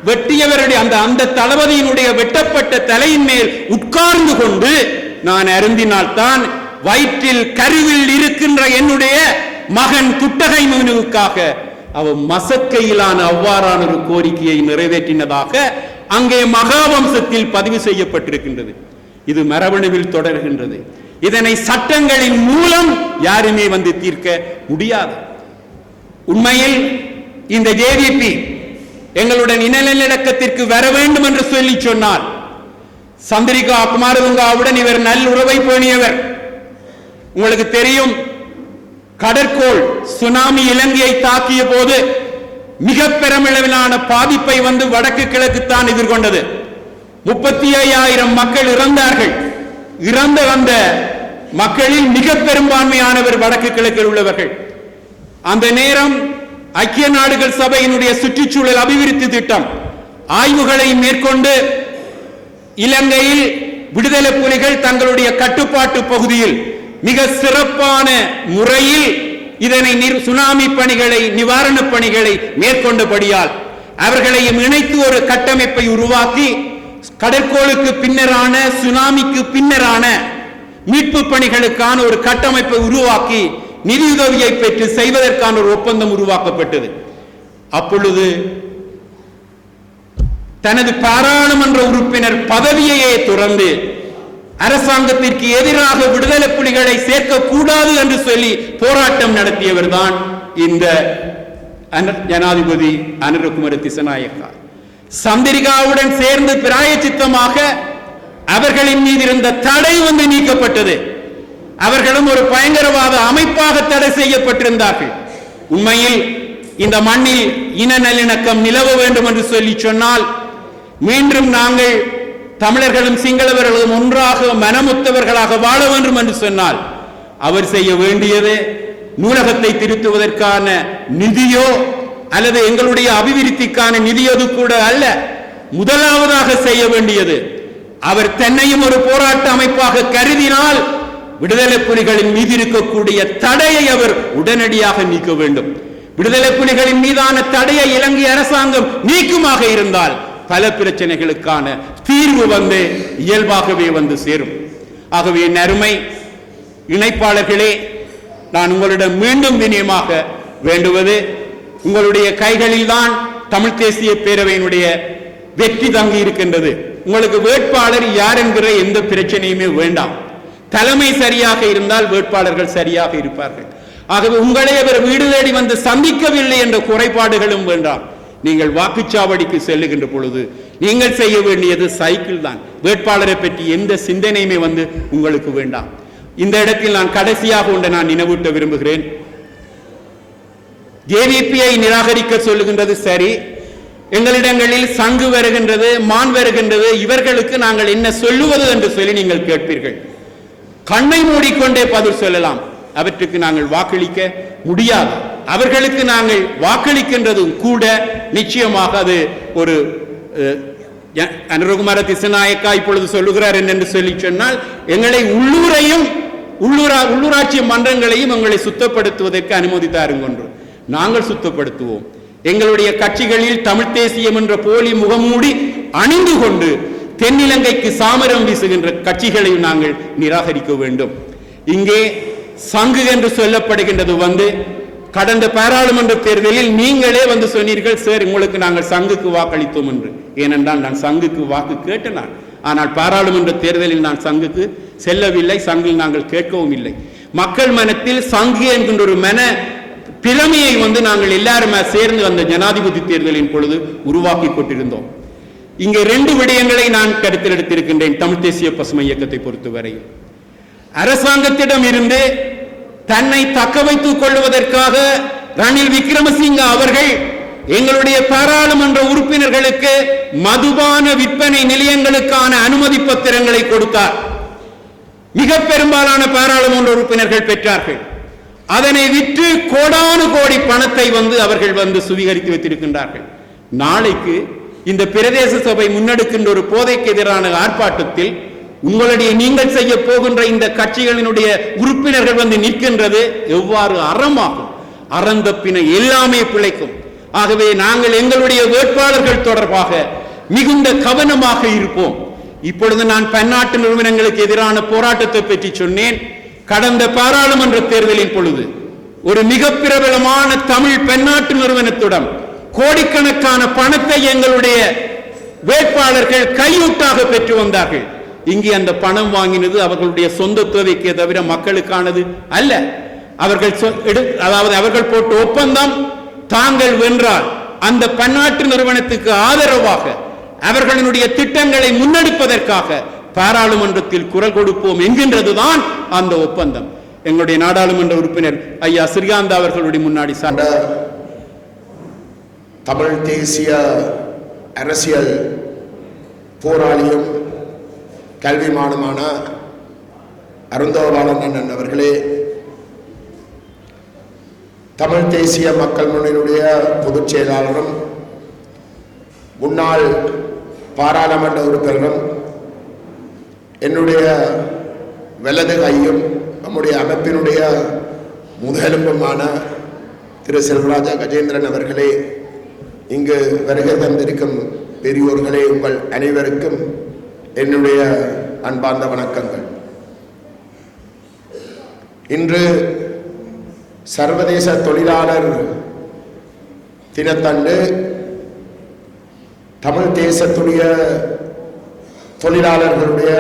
[SPEAKER 1] வெட்டியவருடைய அந்த தளபதியினுடைய வெட்டப்பட்ட தலையின் மேல் உட்கார்ந்து கொண்டு நான் அருந்தினால்தான் வயிற்றில் கருவில் இருக்கின்ற என்னுடைய மகன் துட்டகை மகனுக்காக அவன் மசக்கையிலான அவ்வாறான ஒரு கோரிக்கையை நிறைவேற்றினதாக அங்கே மகாவம்சத்தில் பதிவு செய்யப்பட்டிருக்கின்றது. இது மரபணுவில் தொடர்கின்றது. இதனை சட்டங்களின் மூலம் யாருமே தீர்க்க முடியாது. உண்மையில் இந்த ஜேவிபி எங்களுடன் இனநிலக்கத்திற்கு வர வேண்டும் என்று சொல்லி சொன்னால், சந்திரிகா குமாரதுங்காவுடன் இவர் நல்லுறவை பேணியவர். உங்களுக்கு தெரியும், கடற்கோள் சுனாமி இலங்கையை தாக்கிய போது மிக பெருமளவிலான பாதிப்பை வடக்கு கிழக்கு தான் எதிர்கொண்டது. 35,000 மக்கள் இறந்தார்கள். இறந்த வந்த மக்களில் மிக பெரும்பான்மையானவர் வடக்கு கிழக்கில் உள்ளவர்கள். அந்த நேரம் ஐக்கிய நாடுகள் சபையினுடைய சுற்றுச்சூழல் அபிவிருத்தி திட்டம் ஆய்வுகளை மேற்கொண்டு இலங்கையில் விடுதலை புலிகள் தங்களுடைய கட்டுப்பாட்டு பகுதியில் மிக சிறப்பான முறையில் இதனை சுனாமி பணிகளை, நிவாரண பணிகளை மேற்கொண்டபடியால் அவர்களையும் இணைத்து ஒரு கட்டமைப்பை உருவாக்கி கடற்கோளுக்கு பின்னரான சுனாமிக்கு பின்னரான மீட்பு பணிகளுக்கான ஒரு கட்டமைப்பை உருவாக்கி நிதியுதவியை பெற்று செய்வதற்கான ஒரு ஒப்பந்தம் உருவாக்கப்பட்டது. அப்பொழுது தனது பாராளுமன்ற உறுப்பினர் பதவியையே துறந்து அரசாங்கத்திற்கு எதிராக விடுதலை புலிகளை சேர்க்கக்கூடாது என்று சொல்லி போராட்டம் நடத்தியவர் தான் இந்த ஜனாதிபதி அனுரகுமார திசாநாயக்கா. சந்திரிகாவுடன் சேர்ந்து பிராயச்சித்தமாக அவர்களின் மீது இருந்த தடை நீக்கப்பட்டது. அவர்களும் ஒரு பயங்கரவாத அமைப்பாக தடை செய்யப்பட்டிருந்தார்கள். உண்மையில் இந்த மண்ணில் இன நல்லிணக்கம் நிலவ வேண்டும் என்று சொல்லி சொன்னால் மீண்டும் நாங்கள் தமிழர்களும் சிங்களவர்களும் ஒன்றாக மனமுத்தவர்களாக வாழ வேண்டும் என்று சொன்னால் அவர் செய்ய வேண்டியது நூலகத்தை திருத்துவதற்கான நிதியோ அல்லது எங்களுடைய அபிவிருத்திக்கான நிதியது கூட அல்ல. முதலாவதாக செய்ய வேண்டியது அவர் தன்னையும் ஒரு போராட்ட அமைப்பாக கருதினால் விடுதலை புலிகளின் மீது இருக்கக்கூடிய தடையை அவர் உடனடியாக நீக்க வேண்டும். விடுதலை புலிகளின் மீதான தடையை இலங்கை அரசாங்கம் நீக்குமாக இருந்தால் பல பிரச்சனைகளுக்கான தீர்வு இயல்பாகவே சேரும். ஆகவே என் அருமை இணைப்பாளர்களே, நான் உங்களிடம் மீண்டும் வினயமாக வேண்டுவது, உங்களுடைய கைகளில் தான் தமிழ் தேசிய பேரவையினுடைய வெற்றி தங்கி இருக்கின்றது. உங்களுக்கு வேட்பாளர் யார் என்கிற எந்த பிரச்சனையுமே வேண்டாம். தலைமை சரியாக இருந்தால் வேட்பாளர்கள் சரியாக இருப்பார்கள். ஆகவே உங்களை அவர் வீடு தேடி சந்திக்கவில்லை என்ற குறைபாடுகளும் வேண்டாம். நீங்கள் வாக்குச்சாவடிக்கு செல்லுகின்ற பொழுது நீங்கள் செய்ய வேண்டியது சைக்கிள் தான். வேட்பாளரை பற்றி எந்த சிந்தனையுமே உங்களுக்கு வேண்டாம். இந்த இடத்தில் நான் கடைசியாக ஒன்றை நான் நினைவூட்ட விரும்புகிறேன். ஜேவிபியை நிராகரிக்க சொல்லுகின்றது சரி, எங்களிடங்களில் சங்கு வருகின்றது, மான் வருகின்றது, இவர்களுக்கு நாங்கள் என்ன சொல்லுவது என்று சொல்லி நீங்கள் கேட்பீர்கள். கண்ணை மூடிக்கொண்டே பதில் சொல்லலாம். அவற்றுக்கு நாங்கள் வாக்களிக்க முடியாது. அவர்களுக்கு நாங்கள் வாக்களிக்கின்றதும் கூட நிச்சயமாக அது ஒரு அனுரகுமார திசாநாயக்கா இப்பொழுது சொல்லுகிறார் என்று சொல்லி சொன்னால் எங்களை உள்ளூராட்சி மன்றங்களையும் எங்களை சுத்தப்படுத்துவதற்கு அனுமதி தாருங்கொன்று நாங்கள் சுத்தப்படுத்துவோம். எங்களுடைய கட்சிகளில் தமிழ் தேசியம் என்ற போலி முகமூடி அணிந்து கொண்டு தென்னிலங்கைக்கு சாமரம் வீசுகின்ற கட்சிகளையும் நாங்கள் நிராகரிக்க வேண்டும். இங்கே சங்கு என்று சொல்லப்படுகின்றது கடந்த பாராளுமன்ற தேர்தலில் நீங்களே சொன்னீர்கள், சார் உங்களுக்கு நாங்கள் சங்குக்கு வாக்களித்தோம் என்று. ஏனென்றால் நான் சங்குக்கு வாக்கு கேட்டேன். ஆனால் பாராளுமன்ற தேர்தலில் நான் சங்குக்கு செல்லவில்லை, சங்கில் நாங்கள் கேட்கவும் இல்லை. மக்கள் மனத்தில் சங்கு என்கின்ற ஒரு மன பிரமையை நாங்கள் எல்லாருமே சேர்ந்து அந்த ஜனாதிபதி தேர்தலின் பொழுது உருவாக்கி கொண்டிருந்தோம். இங்கே 2 விடயங்களை நான் கருத்தில் எடுத்திருக்கின்றேன். தமிழ் தேசிய பசுமை இயக்கத்தை பொறுத்தவரை அரசாங்கத்திடம் இருந்து தன்னை தக்க வைத்துக் கொள்வதற்காக ரணில் விக்ரமசிங்க அவர்கள் எங்களுடைய பாராளுமன்ற உறுப்பினர்களுக்கு மதுபான விற்பனை நிலையங்களுக்கான அனுமதி பத்திரங்களை கொடுத்தார். மிக பெரும்பாலான பாராளுமன்ற உறுப்பினர்கள் பெற்றார்கள். அதனை விற்று கோடானு கோடி பணத்தை அவர்கள் சுவீகரித்து வைத்திருக்கின்றார்கள். நாளைக்கு இந்த பிரதேச சபை முன்னெடுக்கின்ற ஒரு போதைக்கு எதிரான ஆர்ப்பாட்டத்தில் நீங்கள் செய்ய போகின்ற இந்த கட்சிகளினுடைய உறுப்பினர்கள் நிற்கின்றது எவ்வாறு அறமாகும்? அறந்தப்பின எல்லாமே பிழைக்கும். ஆகவே நாங்கள் எங்களுடைய வேட்பாளர்கள் தொடர்பாக மிகுந்த கவனமாக இருப்போம். இப்பொழுது நான் பன்னாட்டு நிறுவனங்களுக்கு எதிரான போராட்டத்தை பற்றி சொன்னேன். கடந்த பாராளுமன்ற தேர்தலின் பொழுது ஒரு மிக பிரபலமான தமிழ் பன்னாட்டு நிறுவனத்துடன் கோடிக்கணக்கான பணத்தை எங்களுடைய வேட்பாளர்கள் கையூட்டாக பெற்று வந்தார்கள். இங்கே அந்த பணம் வாங்கினது அவர்களுடைய சொந்த தேவைக்கே தவிர மக்களுக்கானது அல்ல. அவர்கள் போட்ட ஒப்பந்தம் தாங்கள் வென்றால் அந்த பன்னாட்டு நிறுவனத்துக்கு ஆதரவாக அவர்களுடைய திட்டங்களை முன்னெடுப்பதற்காக பாராளுமன்றத்தில் குரல் கொடுப்போம் என்கின்றதுதான் அந்த ஒப்பந்தம். எங்களுடைய நாடாளுமன்ற உறுப்பினர் ஐயா ஸ்ரீகாந்த் அவர்களுடைய முன்னாடி சார்ந்த
[SPEAKER 2] தமிழ் தேசிய அரசியல் போராளியும் கல்விமானுமான அருந்தோபாலன் அவர்களே, தமிழ் தேசிய மக்கள் முன்னணியுடைய பொதுச் செயலாளரும் முன்னாள் பாராளுமன்ற உறுப்பினரும் என்னுடைய வலது கையும் நம்முடைய அமைப்பினுடைய முதுகெலும்புமான திரு செல்வராஜா கஜேந்திரன் அவர்களே, இங்கு வருகை தந்திருக்கும் பெரியோர்களே, உங்கள் அனைவருக்கும் என்னுடைய அன்பார்ந்த வணக்கங்கள். இன்று சர்வதேச தொழிலாளர் தினத்தன்று தமிழ் தேசத்துடைய தொழிலாளர்களுடைய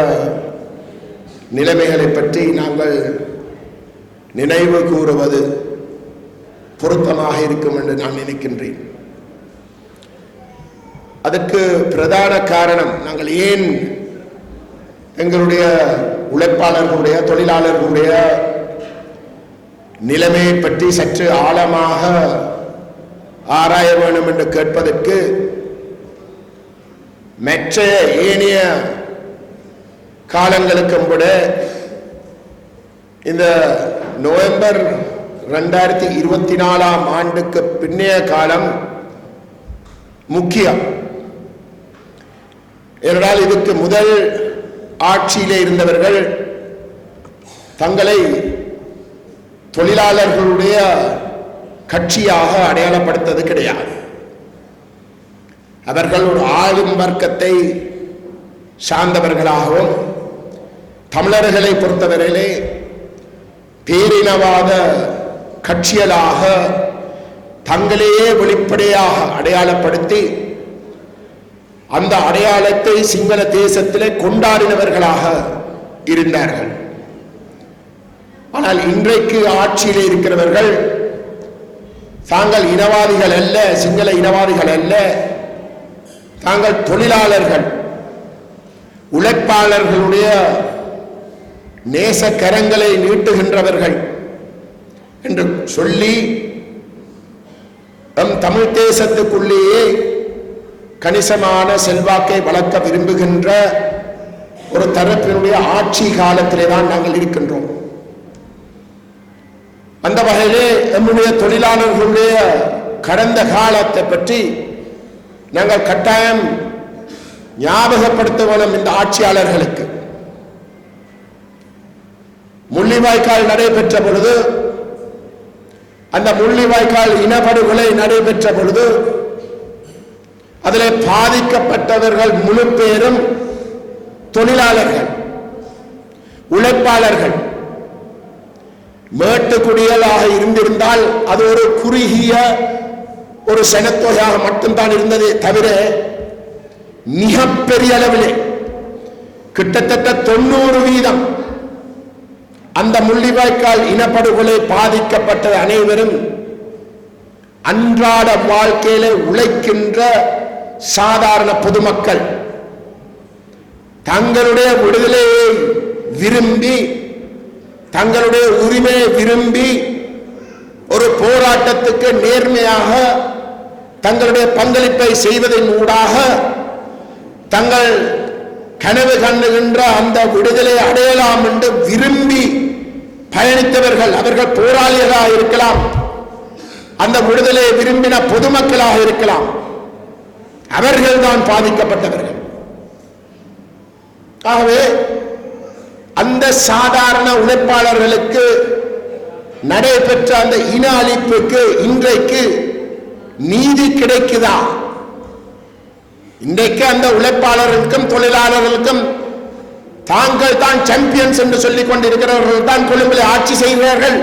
[SPEAKER 2] நிலைமைகளை பற்றி நாங்கள் நினைவு கூறுவது பொருத்தமாக இருக்கும் என்று நான் நினைக்கின்றேன். அதற்கு பிரதான காரணம், நாங்கள் ஏன் எங்களுடைய உழைப்பாளர்களுடைய தொழிலாளர்களுடைய நிலைமையை பற்றி சற்று ஆழமாக ஆராய வேண்டும் என்று கேட்பதற்கு, மற்ற ஏனைய காலங்களுக்கும் கூட இந்த நவம்பர் 2024 ஆண்டுக்கு பின்னைய காலம் முக்கியம். ஏனென்றால் இதுக்கு முதல் ஆட்சியிலே இருந்தவர்கள் தங்களை தொழிலாளர்களுடைய கட்சியாக அடையாளப்படுத்தது கிடையாது. அவர்கள் ஒரு ஆளும் வர்க்கத்தை சார்ந்தவர்களாகவும், தமிழர்களை பொறுத்தவரையிலே பேரினவாத கட்சிகளாக தங்களையே வெளிப்படையாக அடையாளப்படுத்தி அந்த அடையாளத்தை சிங்கள தேசத்திலே கொண்டாடினவர்களாக இருந்தார்கள். ஆனால் இன்றைக்கு ஆட்சியிலே இருக்கிறவர்கள் தாங்கள் இனவாதிகள் அல்ல, சிங்கள இனவாதிகள் அல்ல, தாங்கள் தொழிலாளர்கள், உழைப்பாளர்களுடைய நேச கரங்களை நீட்டுகின்றவர்கள் என்று சொல்லி நம் தமிழ் தேசத்துக்குள்ளேயே கணிசமான செல்வாக்கை வளர்க்க விரும்புகின்ற ஒரு தரப்பினுடைய ஆட்சி காலத்திலே தான் நாங்கள் இருக்கின்றோம். அந்த வகையிலே நம்முடைய தொழிலாளர்களுடைய கடந்த காலத்தை பற்றி நாங்கள் கட்டாயம் ஞாபகப்படுத்த வேண்டும். இந்த ஆட்சியாளர்களுக்கு முள்ளிவாய்க்கால் நடைபெற்ற பொழுது, அந்த முள்ளிவாய்க்கால் இனப்படுகொலை நடைபெற்ற பொழுது அதிலே பாதிக்கப்பட்டவர்கள் முழு பேரும் தொழிலாளர்கள், உழைப்பாளர்கள். மேட்டுக்குடிகளாக இருந்திருந்தால் அது ஒரு குறுகிய ஒரு சனத்தொகையாக மட்டும்தான் இருந்ததே தவிர, மிகப்பெரிய அளவிலே கிட்டத்தட்ட 90% அந்த முள்ளிவாய்க்கால் இனப்படுகொலை பாதிக்கப்பட்ட அனைவரும் அன்றாட வாழ்க்கையில உழைக்கின்ற சாதாரண பொதுமக்கள். தங்களுடைய விடுதலையை விரும்பி, தங்களுடைய உரிமையை விரும்பி ஒரு போராட்டத்துக்கு நேர்மையாக தங்களுடைய பங்களிப்பை செய்வதன் ஊடாக தங்கள் கனவு கண்டுகின்ற அந்த விடுதலை அடையலாம் என்று விரும்பி பயணித்தவர்கள். அவர்கள் போராளிகளாக இருக்கலாம், அந்த விடுதலையை விரும்பின பொதுமக்களாக இருக்கலாம். அவர்கள் தான் பாதிக்கப்பட்டவர்கள். ஆகவே அந்த சாதாரண உழைப்பாளர்களுக்கு நடைபெற்ற அந்த இன அழிப்புக்கு இன்றைக்கு நீதி கிடைக்குதா? இன்றைக்கு அந்த உழைப்பாளர்களுக்கும் தொழிலாளர்களுக்கும் தாங்கள் தான் சாம்பியன்ஸ் என்று சொல்லிக் கொண்டிருக்கிறவர்கள் தான் கொழும்பில் ஆட்சி செய்கிறார்கள்.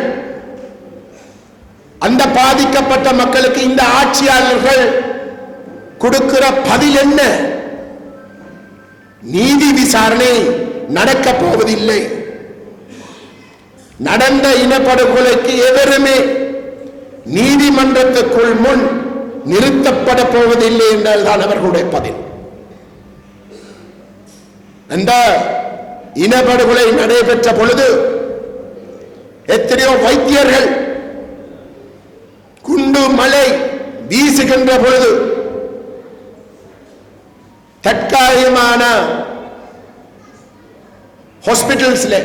[SPEAKER 2] அந்த பாதிக்கப்பட்ட மக்களுக்கு இந்த ஆட்சியாளர்கள் கொடுக்கிற பதில் என்ன? நீதி விசாரணை நடக்கப் போவதில்லை. நடந்த இனப்படுகொலைக்கு எவருமே நீதிமன்றத்துக்குள் முன் நிறுத்தப்பட போவதில்லை என்றால்தான் அவர்களுடைய பதில். அந்த இனப்படுகொலை நடைபெற்ற பொழுது எத்தனையோ வைத்தியர்கள் குண்டு மழை வீசுகின்ற பொழுது தற்காலிகமான ஹாஸ்பிட்டல்ஸ்ல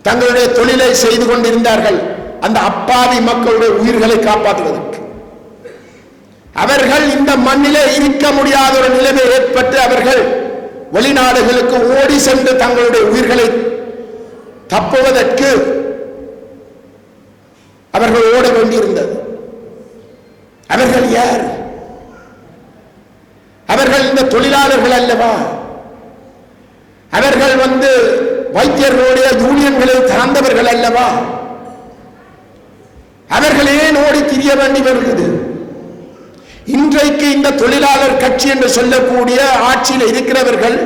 [SPEAKER 2] தங்களுடைய தொழிலை செய்து கொண்டிருந்தார்கள், அந்த அப்பாவி மக்களுடைய உயிர்களை காப்பாற்றுவதற்கு. அவர்கள் இந்த மண்ணிலே இருக்க முடியாத ஒரு நிலைமை ஏற்பட்டு அவர்கள் வெளிநாடுகளுக்கு ஓடி சென்று தங்களுடைய உயிர்களை தப்புவதற்கு அவர்கள் ஓட வேண்டியிருந்தது. அவர்கள் யார்? அவர்கள் இந்த தொழிலாளர்கள் அல்லவா? அவர்கள் வைத்தியர்களுடைய யூனியன்களில் சார்ந்தவர்கள் அல்லவா? அவர்கள் ஏன் ஓடி திரிய வேண்டி வருகிறது? இன்றைக்கு இந்த தொழிலாளர் கட்சி என்று சொல்லக்கூடிய ஆட்சியில் இருக்கிறவர்கள்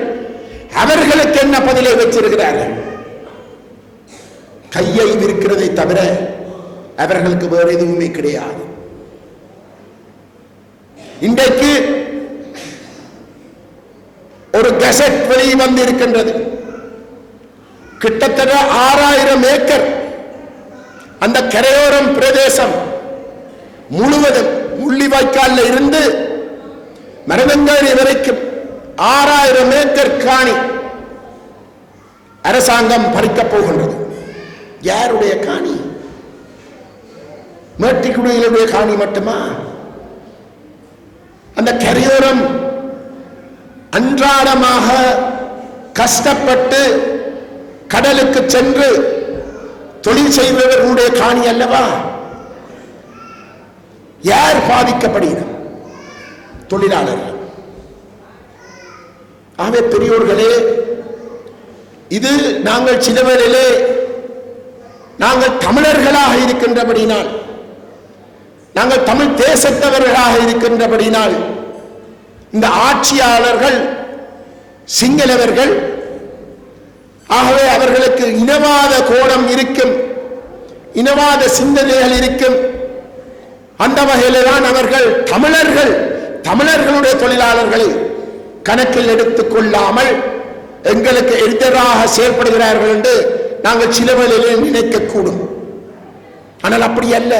[SPEAKER 2] அவர்களுக்கு என்ன பதிலை வச்சிருக்கிறார்கள்? கையை விற்கிறதை தவிர அவர்களுக்கு வேறு எதுவுமே கிடையாது. இன்றைக்கு ஒரு கெசட் வெளி வந்திருக்கின்றது. கிட்டத்தட்ட 6000 ஏக்கர் அந்த கரையோரம் பிரதேசம் முழுவதும் முள்ளிவாய்க்கால் இருந்து மருதங்காடி வரைக்கும் 6000 ஏக்கர் காணி அரசாங்கம் பறிக்கப் போகின்றது. யாருடைய காணி? மேட்டிக்குடியிலுடைய காணி மட்டுமா? அந்த கரையோரம் அன்றாடமாக கஷ்டப்பட்டு கடலுக்கு சென்று தொழில் செய்பவர்களுடைய காணி அல்லவா? யார் பாதிக்கப்படுகிறார்? தொழிலாளர்கள். ஆகவே பெரியோர்களே, இது நாங்கள் சிலவரிலே நாங்கள் தமிழர்களாக இருக்கின்றபடினால், நாங்கள் தமிழ் தேசத்தவர்களாக இருக்கின்றபடினால் இந்த ஆட்சியாளர்கள் சிங்களவர்கள். ஆகவே அவர்களுக்கு இனவாத கோணம் இருக்கும், இனவாத சிந்தனைகள் இருக்கும். அந்த வகையில் தான் அவர்கள் தமிழர்களுடைய தொழிலாளர்களை கணக்கில் எடுத்துக் கொள்ளாமல் எங்களுக்கு எதிராக செயல்படுகிறார்கள் என்று நாங்கள் சிலவழிலே நினைக்கக்கூடும். ஆனால் அப்படி அல்ல.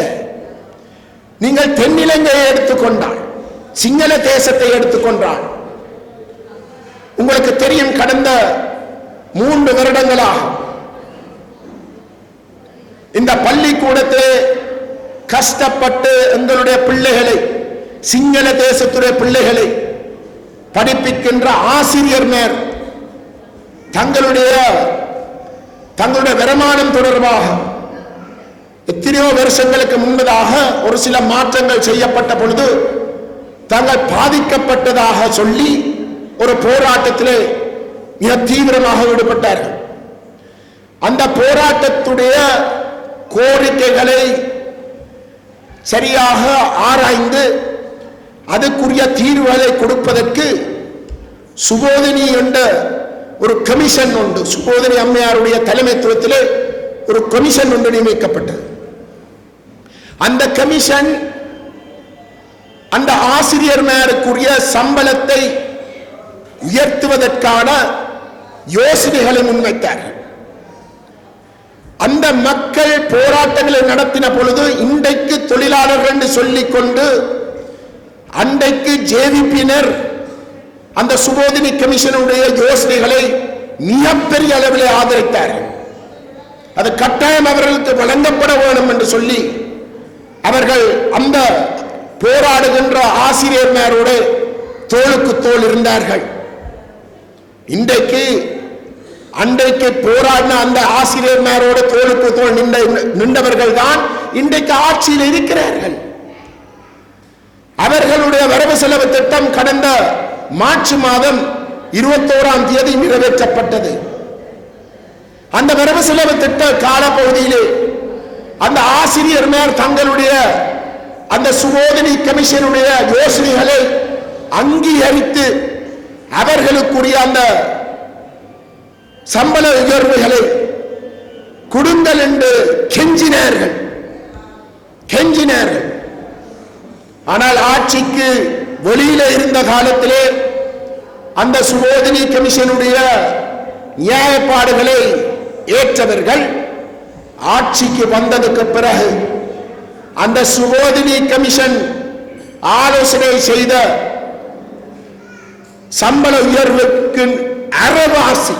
[SPEAKER 2] நீங்கள் தென்னிலங்கையை எடுத்துக்கொண்டால், சிங்கள தேசத்தை எடுத்துக்கொண்டால் உங்களுக்கு தெரியும், கடந்த 3 வருடங்களாக இந்த பள்ளிக்கூடத்திலே கஷ்டப்பட்டு எங்களுடைய பிள்ளைகளை, சிங்கள தேசத்துடைய பிள்ளைகளை படிப்பிக்கின்ற ஆசிரியர் தங்களுடைய வருமானம் தொடர்பாக எத்தனையோ வருஷங்களுக்கு முன்பதாக ஒரு சில மாற்றங்கள் செய்யப்பட்ட பொழுது தாங்கள் பாதிக்கப்பட்டதாக சொல்லி ஒரு போராட்டத்திலே மிக தீவிரமாக ஈடுபட்டார்கள். அந்த போராட்டத்துடைய கோரிக்கைகளை சரியாக ஆராய்ந்து அதுக்குரிய தீர்வுகளை கொடுப்பதற்கு சுபோதினி என்ற ஒரு கமிஷன் உண்டு. சுபோதினி அம்மையாருடைய தலைமைத்துவத்திலே ஒரு கமிஷன் ஒன்று நியமிக்கப்பட்டது. அந்த கமிஷன் அந்த ஆசிரியர்களுக்குரிய சம்பளத்தை உயர்த்துவதற்கான யோசனைகளை முன்வைத்தார்கள். அந்த மக்கள் போராட்டங்களை நடத்தின பொழுது இன்றைக்கு தொழிலாளர்கள் என்று சொல்லிக்கொண்டு அன்றைக்கு ஜேவிபியினர் அந்த சுபோதினி கமிஷனுடைய யோசனைகளை மிகப்பெரிய அளவில் ஆதரித்தார்கள். அது கட்டாயம் அவர்களுக்கு வழங்கப்பட வேண்டும் என்று சொல்லி அவர்கள் அந்த போராடுகின்ற ஆசிரியர்களோடு தோளுக்கு தோள் இருந்தார்கள். அன்றைக்கு போராடின அந்த ஆசிரியர்களோடு தோளுக்கு தோள் நின்றவர்கள் தான் இன்றைக்கு ஆட்சியில் இருக்கிறார்கள். அவர்களுடைய வரவு செலவு திட்டம் கடந்த மார்ச் மாதம் 21ஆம் தேதி நிறைவேற்றப்பட்டது. அந்த வரவு செலவு திட்ட காலப்பகுதியிலே அந்த ஆசிரியர் தங்களுடைய அந்த சுபோதினி கமிஷனுடைய யோசனைகளை அங்கீகரித்து அவர்களுக்குரிய அந்த சம்பள உயர்வுகளை கொடுங்கள் என்று கெஞ்சினார்கள். ஆனால் ஆட்சிக்கு வெளியில இருந்த காலத்திலே அந்த சுபோதினி கமிஷனுடைய நியாயப்பாடுகளை ஏற்றவர்கள் ஆட்சிக்கு வந்ததுக்கு பிறகு அந்த சுபோதினி கமிஷன் ஆலோசனை செய்த சம்பள உயர்வுக்கு அரைவாசி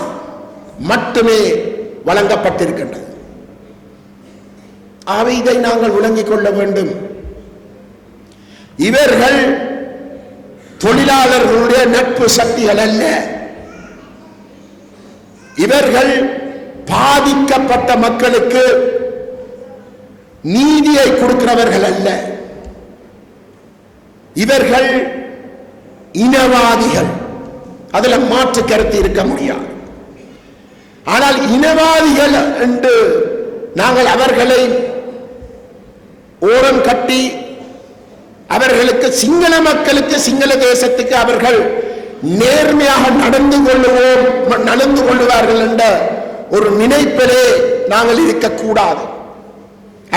[SPEAKER 2] மட்டுமே வழங்கப்பட்டிருக்கின்றது. ஆகவே இதை நாங்கள் விளங்கிக் கொள்ள வேண்டும். இவர்கள் தொழிலாளர்களுடைய நட்பு சக்திகள் அல்ல. இவர்கள் பாதிக்கப்பட்ட மக்களுக்கு நீதியை கொடுக்கிறவர்கள் அல்ல. இவர்கள் இனவாதிகள், அதுல மாற்று கருத்து இருக்க முடியாது. ஆனால் இனவாதிகள் என்று நாங்கள் அவர்களை ஓரம் கட்டி அவர்களுக்கு சிங்கள மக்களுக்கு சிங்கள தேசத்துக்கு அவர்கள் நேர்மையாக நடந்து கொள்ளுவார்கள் என்ற ஒரு நினைப்பிலே நாங்கள் இருக்கக்கூடாது.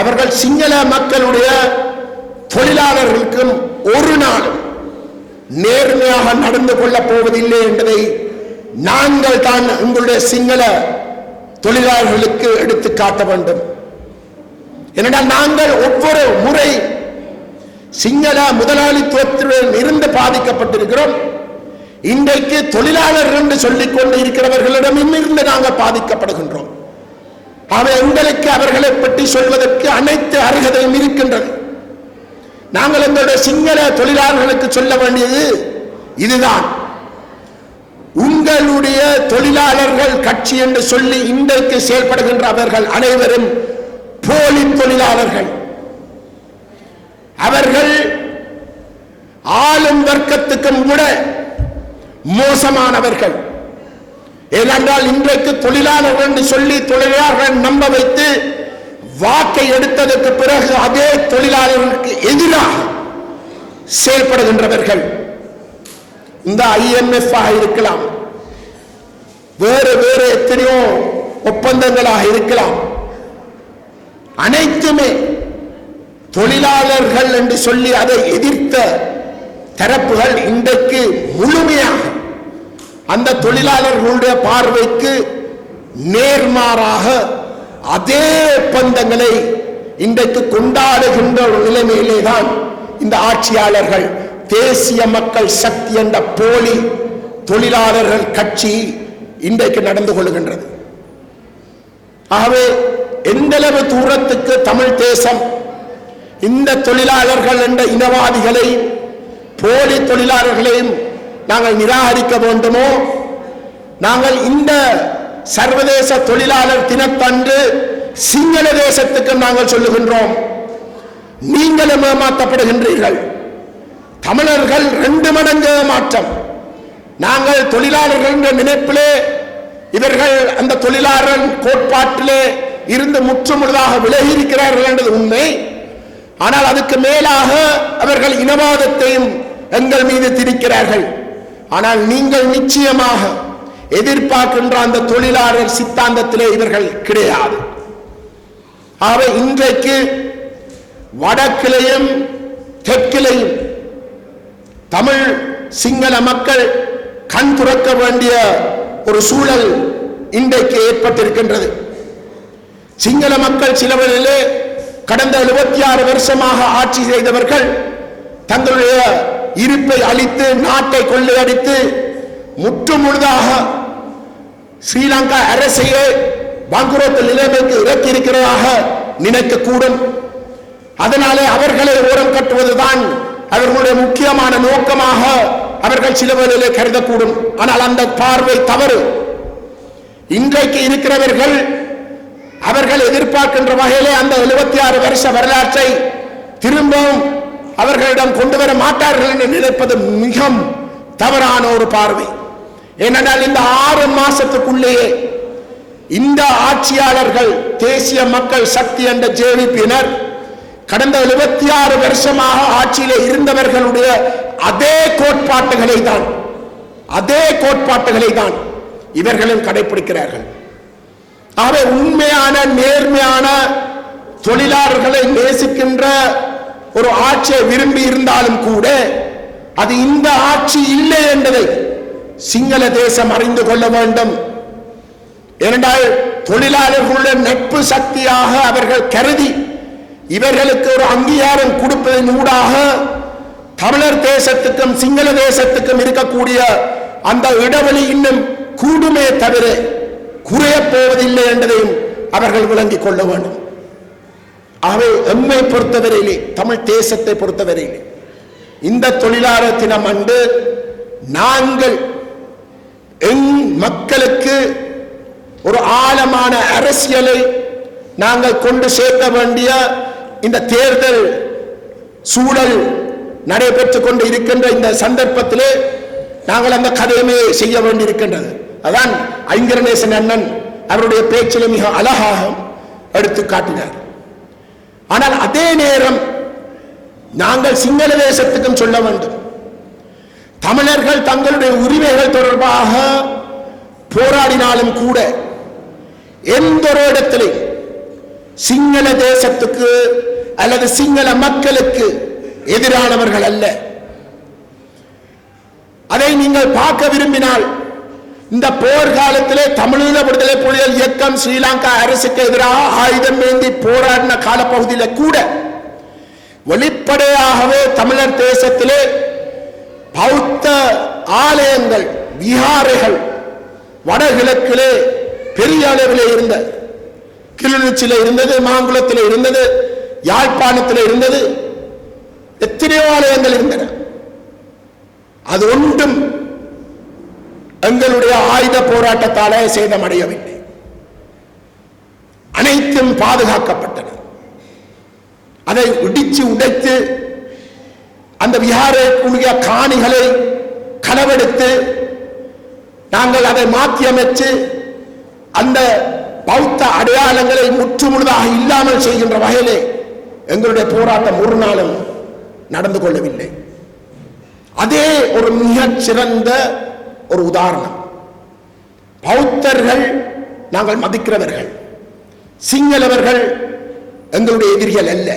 [SPEAKER 2] அவர்கள் சிங்கள மக்களுடைய தொழிலாளர்களுக்கும் ஒரு நாளும் நேர்மையாக நடந்து கொள்ளப் போவதில்லை என்பதை நாங்கள் தான் உங்களுடைய சிங்கள தொழிலாளர்களுக்கு எடுத்து காட்ட வேண்டும். ஏனென்றால் நாங்கள் ஒவ்வொரு முறை சிங்கள முதலாளித்துவத்துடன் இருந்து பாதிக்கப்பட்டிருக்கிறோம். இன்றைக்கு தொழிலாளர்கள் என்று சொல்லிக் கொண்டு இருக்கிறவர்களிடம் இருந்து நாங்கள் பாதிக்கப்படுகின்றோம். எங்களுக்கு அவர்களை பற்றி சொல்வதற்கு அனைத்து அருகதையும் இருக்கின்றது. நாங்கள் எங்களுடைய சிங்கள தொழிலாளர்களுக்கு சொல்ல வேண்டியது இதுதான். உங்களுடைய தொழிலாளர்கள் கட்சி என்று சொல்லி இன்றைக்கு செயல்படுகின்ற அவர்கள் அனைவரும் போலி தொழிலாளர்கள். அவர்கள் ஆளும் வர்க்கத்துக்கும் கூட மோசமானவர்கள். ஏனென்றால் இன்றைக்கு தொழிலாளர்கள் என்று சொல்லி தொழிலாளர்கள் நம்ப வைத்து வாக்கை எடுத்ததற்கு பிறகு அதே தொழிலாளர்களுக்கு எதிராக செயல்படுகின்றவர்கள். இந்த IMF இருக்கலாம், வேறு வேறு எத்தனையோ ஒப்பந்தங்களாக இருக்கலாம், அனைத்துமே தொழிலாளர்கள் என்று சொல்லி அதை எதிர்த்த தரப்புகள் இன்றைக்கு முழுமையாக அந்த தொழிலாளர்களுடைய பார்வைக்கு நேர்மாறாக அதே ஒப்பந்தங்களை இன்றைக்கு கொண்டாடுகின்ற ஒரு நிலைமையிலே தான் இந்த ஆட்சியாளர்கள் தேசிய மக்கள் சக்தி என்ற போலி தொழிலாளர்கள் கட்சி இன்றைக்கு நடந்து கொள்கின்றது. ஆகவே எந்தளவு தூரத்துக்கு தமிழ் தேசம் இந்த தொழிலாளர்கள் என்ற இனவாதிகளையும் போலி தொழிலாளர்களையும் நாங்கள் நிராகரிக்க வேண்டுமோ, நாங்கள் இந்த சர்வதேச தொழிலாளர் தினத்தன்று சிங்கள தேசத்துக்கு நாங்கள் சொல்லுகின்றோம், நீங்களும் ஏமாற்றப்படுகின்றீர்கள். தமிழர்கள் 2 மடங்கு மாற்றம். நாங்கள் தொழிலாளர்கள் என்ற நினைப்பிலே இவர்கள் அந்த தொழிலாளர் கோட்பாட்டிலே இருந்து முற்றுமுழுதாக விலகி இருக்கிறார்கள் என்பது உண்மை. ஆனால் அதுக்கு மேலாக அவர்கள் இனவாதத்தையும் எங்கள் மீது திணிக்கிறார்கள். ஆனால் நீங்கள் நிச்சயமாக எதிர்பார்க்கின்ற அந்த தொழிலாளர் சித்தாந்தத்திலே இவர்கள் கிடையாது. ஆகவே இன்றைக்கு வடக்கிலையும் தெற்கிலையும் தமிழ் சிங்கள மக்கள் கண் துறக்க வேண்டிய ஒரு சூழல் இன்றைக்கு ஏற்பட்டிருக்கின்றது. சிங்கள மக்கள் சிலவரிலே கடந்த 76 வருஷமாக ஆட்சி செய்தவர்கள் தங்களுடைய இருப்பை அளித்து நாட்டை கொள்ளையடித்து முற்றுமுழுதாக ஸ்ரீலங்கா அரசையே பாங்குரோத்து நிலைமைக்கு இறக்கி இருக்கிறதாக நினைக்கக்கூடும். அதனாலே அவர்களை ஓரம் கட்டுவதுதான் அவர்களுடைய முக்கியமான நோக்கமாக அவர்கள் சிலவரிலே கருதக்கூடும். ஆனால் அந்த பார்வை தவறு. இன்றைக்கு இருக்கிறவர்கள் அவர்கள் எதிர்பார்க்கின்ற வகையிலே அந்த 76 வருஷ வரலாற்றை திரும்பவும் அவர்களிடம் கொண்டு வர மாட்டார்கள் என்று நினைப்பது மிகவும் தவறான ஒரு பார்வை. ஏனென்றால் இந்த 6 மாசத்துக்குள்ளேயே இந்த ஆட்சியாளர்கள் தேசிய மக்கள் சக்தி என்ற JVP-யினர் கடந்த 76 வருஷமாக ஆட்சியிலே இருந்தவர்களுடைய அதே கோட்பாட்டுகளை தான் இவர்களும் கடைபிடிக்கிறார்கள். ஆகவே உண்மையான நேர்மையான தொழிலாளர்களை நேசிக்கின்ற ஒரு ஆட்சியை விரும்பி இருந்தாலும் கூட அது இந்த ஆட்சி இல்லை என்பதை சிங்கள தேசம் அறிந்து கொள்ள வேண்டும். ஏனென்றால் தொழிலாளர்களுடைய நட்பு சக்தியாக அவர்கள் கருதி இவர்களுக்கு ஒரு அங்கீகாரம் கொடுப்பதன் ஊடாக தமிழர் தேசத்துக்கும் சிங்கள தேசத்துக்கும் இருக்கக்கூடிய அந்த இடைவெளி இன்னும் கூடுமே தவிர குறையப் போவதில்லை என்பதையும் அவர்கள் விளங்கிக் கொள்ள வேண்டும். ஆகவே எம்மை பொறுத்தவரையிலே தமிழ் தேசத்தை பொறுத்தவரையிலே இந்த தொழிலாளர் தினம் அன்று நாங்கள் மக்களுக்கு ஒரு ஆழமான அரசியலை நாங்கள் கொண்டு சேர்க்க வேண்டிய இந்த தேர்தல் சூழல் நடைபெற்றுக் கொண்டு இருக்கின்ற இந்த சந்தர்ப்பத்திலே நாங்கள் அந்த கதையுமே செய்ய வேண்டியிருக்கின்றது. அதான் ஐங்கரநேசன் அண்ணன் அவருடைய பேச்சில் மிக அழகாக எடுத்து காட்டினார். ஆனால் அதே நேரம் நாங்கள் சிங்கள தேசத்துக்கும் சொல்ல வேண்டும், தமிழர்கள் தங்களுடைய உரிமைகள் தொடர்பாக போராடினாலும் கூட எந்த ஒரு இடத்திலே சிங்கள தேசத்துக்கு அல்லது சிங்கள மக்களுக்கு எதிரானவர்கள் அல்ல. அதை நீங்கள் பார்க்க விரும்பினால் இந்த போர்க்காலத்திலே தமிழீழ விடுதலை புலிகள் இயக்கம் ஸ்ரீலங்கா அரசுக்கு எதிராக ஆயுதம் ஏந்தி போராடின காலப்பகுதியில் கூட வெளிப்படையாகவே தமிழர் தேசத்திலே பௌத்த ஆலயங்கள் விஹாரைகள் வடகிழக்கிலே பெரிய அளவிலே இருந்த கிளிநொச்சியில் இருந்தது, மாங்குளத்தில் இருந்தது, யாழ்ப்பாணத்தில் இருந்தது, எத்தனையோ ஆலயங்கள் இருந்தன. அது ஒன்றும் எங்களுடைய ஆயுத போராட்டத்தாலே சேதமடையவில்லை. அனைத்தும் பாதுகாக்கப்பட்டன. அதை இடிச்சு உடைத்து அந்த விஹாரக்குரிய காணிகளை களவெடுத்து நாங்கள் அதை மாற்றி அமைச்சு அந்த பௌத்த அடையாளங்களை முற்றுமுழுதாக இல்லாமல் செய்கின்ற வகையிலே எங்களுடைய போராட்டம் ஒரு நாளும் நடந்து கொள்ளவில்லை. அதே ஒரு மிகச் சிறந்த ஒரு உதாரணம். பௌத்தர்கள் நாங்கள் மதிக்கிறவர்கள், சிங்களவர்கள் எங்களுடைய எதிரிகள் அல்ல.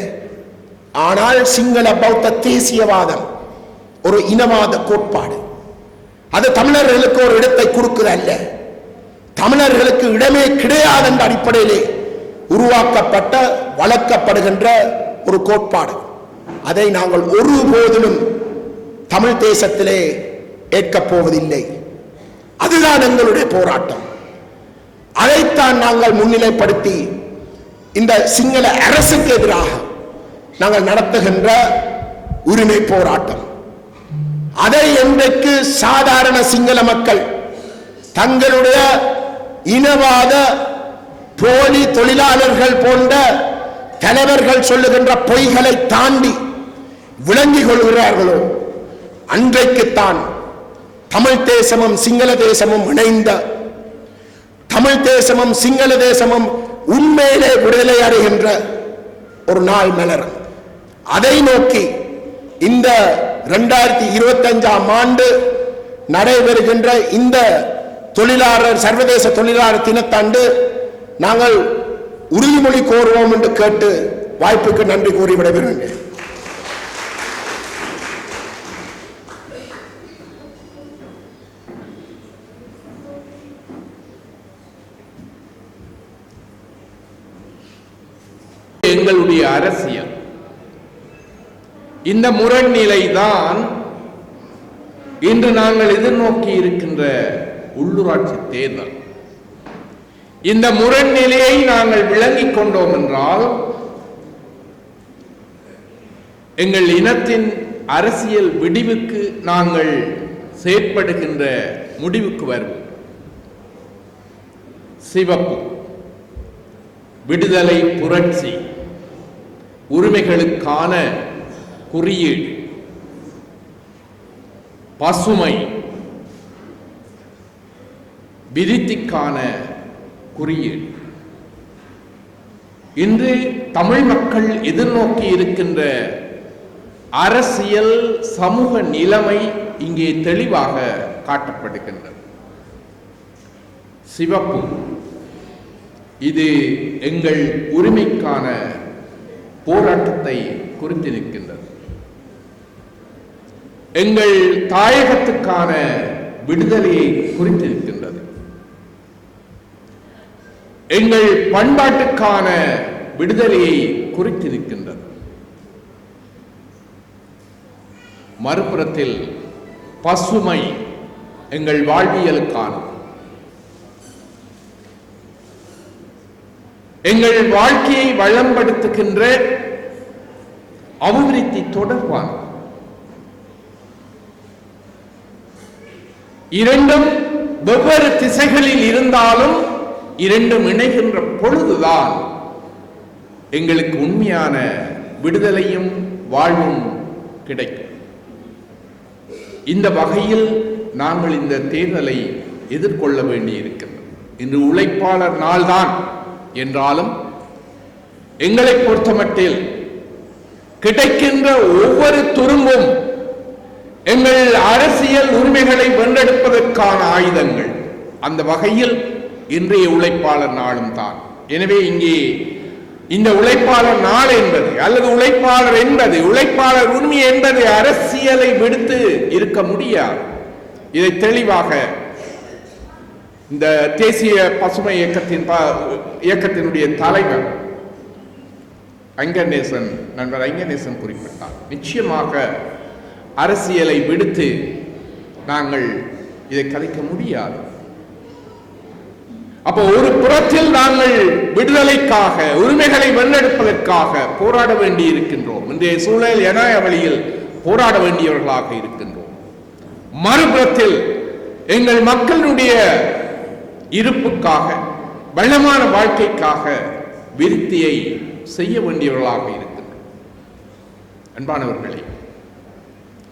[SPEAKER 2] ஆனால் சிங்கள பௌத்த தேசியவாதம் ஒரு இனவாத கோட்பாடு. அது தமிழர்களுக்கு ஒரு இடத்தை கொடுக்குது அல்ல, தமிழர்களுக்கு இடமே கிடையாது என்ற அடிப்படையிலே உருவாக்கப்பட்ட வளர்க்கப்படுகின்ற ஒரு கோட்பாடு. அதை நாங்கள் ஒருபோதிலும் தமிழ் தேசத்திலே ஏற்கப் போவதில்லை. அதுதான் எங்களுடைய போராட்டம். அதைத்தான் நாங்கள் முன்னிலைப்படுத்தி இந்த சிங்கள அரசுக்கு எதிராக நாங்கள் நடத்துகின்ற உரிமை போராட்டம். அதை இன்றைக்கு சாதாரண சிங்கள மக்கள் தங்களுடைய இனவாத போலி தொழிலாளர்கள் போன்ற தலைவர்கள் சொல்லுகின்ற பொய்களை தாண்டி விளங்கிக் கொள்கிறார்களோ அன்றைக்குத்தான் தமிழ் தேசமும் சிங்கள தேசமும் இணைந்த தமிழ் தேசமும் சிங்கள தேசமும் உண்மையிலே விடுதலை அடைகின்ற ஒரு நாள் மலரும். அதை நோக்கி இந்த 2025 ஆண்டு நடைபெறுகின்ற இந்த தொழிலாளர் சர்வதேச தொழிலாளர் தினத்தன்று நாங்கள் உறுதிமொழி கோருவோம் என்று கேட்டு வாய்ப்புக்கு நன்றி கூறி விடைபெறுகிறேன்.
[SPEAKER 1] எங்களுடைய அரசியல் இந்த முரண்நிலைதான் இன்று நாங்கள் எதிர்நோக்கி இருக்கின்ற உள்ளூராட்சி தேர்தல். இந்த முரண்நிலையை நாங்கள் விளங்கிக் கொண்டோம் என்றால் எங்கள் இனத்தின் அரசியல் விடிவுக்கு நாங்கள் செயற்படுகின்ற முடிவுக்கு வருவோம். சிவப்பு விடுதலை புரட்சி, உரிமைகளுக்கான குறியீடு, பசுமை விருத்திக்கான குறியீடு. இன்று தமிழ் மக்கள் எதிர்நோக்கி இருக்கின்ற அரசியல் சமூக நிலைமை இங்கே தெளிவாக காட்டப்படுகின்றது. சிவப்பு இது எங்கள் உரிமைக்கான போராட்டத்தை குறித்து நிற்கின்றது. எங்கள் தாயகத்துக்கான விடுதலையை குறித்து நிற்கின்றது. எங்கள் பண்பாட்டுக்கான விடுதலையை குறித்து நிற்கின்றது. மறுபுறத்தில் பசுமை எங்கள் வாழ்வியலுக்கான, எங்கள் வாழ்க்கையை வளம்படுத்துகின்ற அபிவிருத்தி தொடர்பான, இரண்டும் வெவ்வேறு திசைகளில் இருந்தாலும் இரண்டும் இணைகின்ற பொழுதுதான் எங்களுக்கு உண்மையான விடுதலையும் வாழ்வும் கிடைக்கும்.
[SPEAKER 3] இந்த வகையில் நாங்கள் இந்த தேர்தலை எதிர்கொள்ள வேண்டியிருக்கிறது. இன்று உழைப்பாளர் நாள்தான் என்றாலும் எங்களை பொறுத்தமட்டில் கிடைக்கின்ற ஒவ்வொரு துரும்பும் எங்கள் அரசியல் உரிமைகளை வென்றெடுப்பதற்கான ஆயுதங்கள். அந்த வகையில் இன்றைய உழைப்பாளர் நாளும் தான். எனவே இங்கே இந்த உழைப்பாளர் நாள் என்பது அல்லது உழைப்பாளர் என்பது உழைப்பாளர் உரிமை என்பது அரசியலை விடுத்து இருக்க முடியாது. இதை தெளிவாக இந்த தேசிய பசுமை இயக்கத்தினுடைய தலைவர் நண்பர் ஐங்கநேசன் குறிப்பிட்டார். நிச்சயமாக அரசியலை விடுத்து நாங்கள் இதை கதைக்க முடியாது. அப்போ ஒரு புறத்தில் நாங்கள் விடுதலைக்காக உரிமைகளை வென்றெடுப்பதற்காக போராட வேண்டி இருக்கின்றோம். இன்றைய சூழல் ஜனநாயக வழியில் போராட வேண்டியவர்களாக இருக்கின்றோம். மறுபுறத்தில் எங்கள் மக்களுடைய இருப்புக்காக வளமான வாழ்க்கைக்காக விருத்தியை செய்ய வேண்டியவர்களாக இருக்கின்றோம். அன்பானவர்களே,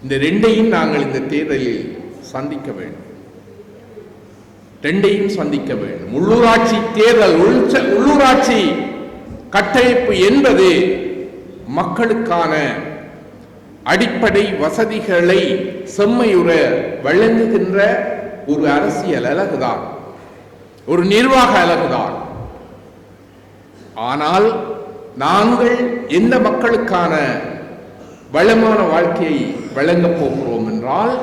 [SPEAKER 3] இந்த ரெண்டையும் நாங்கள் இந்த தேர்தலில் சந்திக்க வேண்டும். ரெண்டையும் சந்திக்க வேண்டும். உள்ளூராட்சி தேர்தல், உள்ளூராட்சி கட்டமைப்பு என்பது மக்களுக்கான அடிப்படை வசதிகளை செம்மையுற வழங்குகின்ற ஒரு அரசியல் அலகுதான், ஒரு நிர்வாக அலகுதான். ஆனால் நாங்கள் எந்த மக்களுக்கான வளமான வாழ்க்கையை வழங்கப் போகிறோம் என்றால்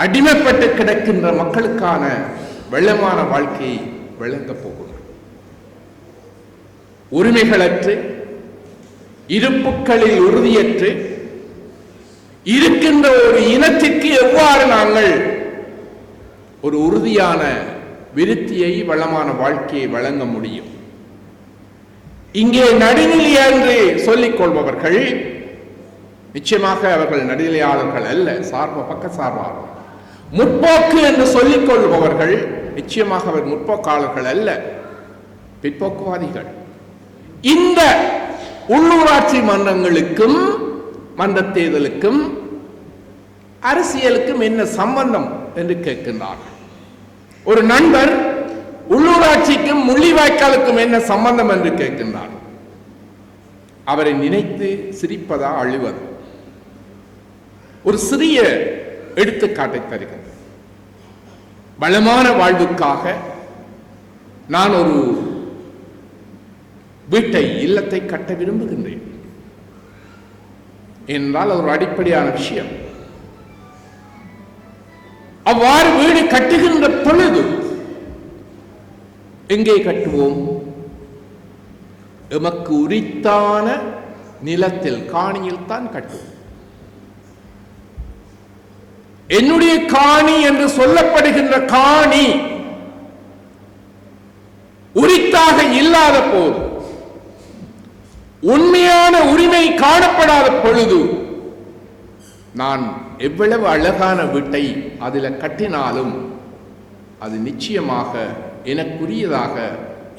[SPEAKER 3] அடிமைப்பட்டு கிடக்கின்ற மக்களுக்கான வளமான வாழ்க்கையை வழங்கப் போகிறோம். உரிமைகளற்று இருப்புக்களில் உறுதியற்று இருக்கின்ற ஒரு இனத்திற்கு எவ்வாறு நாங்கள் ஒரு உறுதியான விருத்தியை வளமான வாழ்க்கையை வழங்க முடியும்? இங்கே நடுநிலை என்று சொல்லிக் கொள்பவர்கள் நிச்சயமாக அவர்கள் நடுநிலையாளர்கள் அல்ல, பக்க சார்பாளர்கள். முற்போக்கு என்று சொல்லிக் கொள்பவர்கள் நிச்சயமாக அவர் முற்போக்காளர்கள் அல்ல, பிற்போக்குவாதிகள். இந்த உள்ளூராட்சி மன்றங்களுக்கும் மன்ற தேர்தலுக்கும் அரசியலுக்கும் என்ன சம்பந்தம் என்று கேட்கின்றார்கள். ஒரு நண்பர் உள்ளூராட்சிக்கும் முள்ளிவாய்க்காலுக்கும் என்ன சம்பந்தம் என்று கேட்கின்றார். அவரை நினைத்து சிரிப்பதா அழுவது? ஒரு சிறிய எடுத்துக்காட்டை தருகிறேன். வளமான வாழ்வுக்காக நான் ஒரு வீட்டை, இல்லத்தை கட்ட விரும்புகின்றேன் என்றால் ஒரு அடிப்படையான விஷயம். அவ்வாறு வீடு கட்டுகின்ற பொழுது எங்கே கட்டுவோம்? எமக்கு உரித்தான நிலத்தில், காணியில் தான் கட்டுவோம். என்னுடைய காணி என்று சொல்லப்படுகின்ற காணி உரித்தாக இல்லாத போது, உண்மையான உரிமை காணப்படாத பொழுது நான் எவ்வளவு அழகான வீட்டை அதில் கட்டினாலும் அது நிச்சயமாக எனக்குரியதாக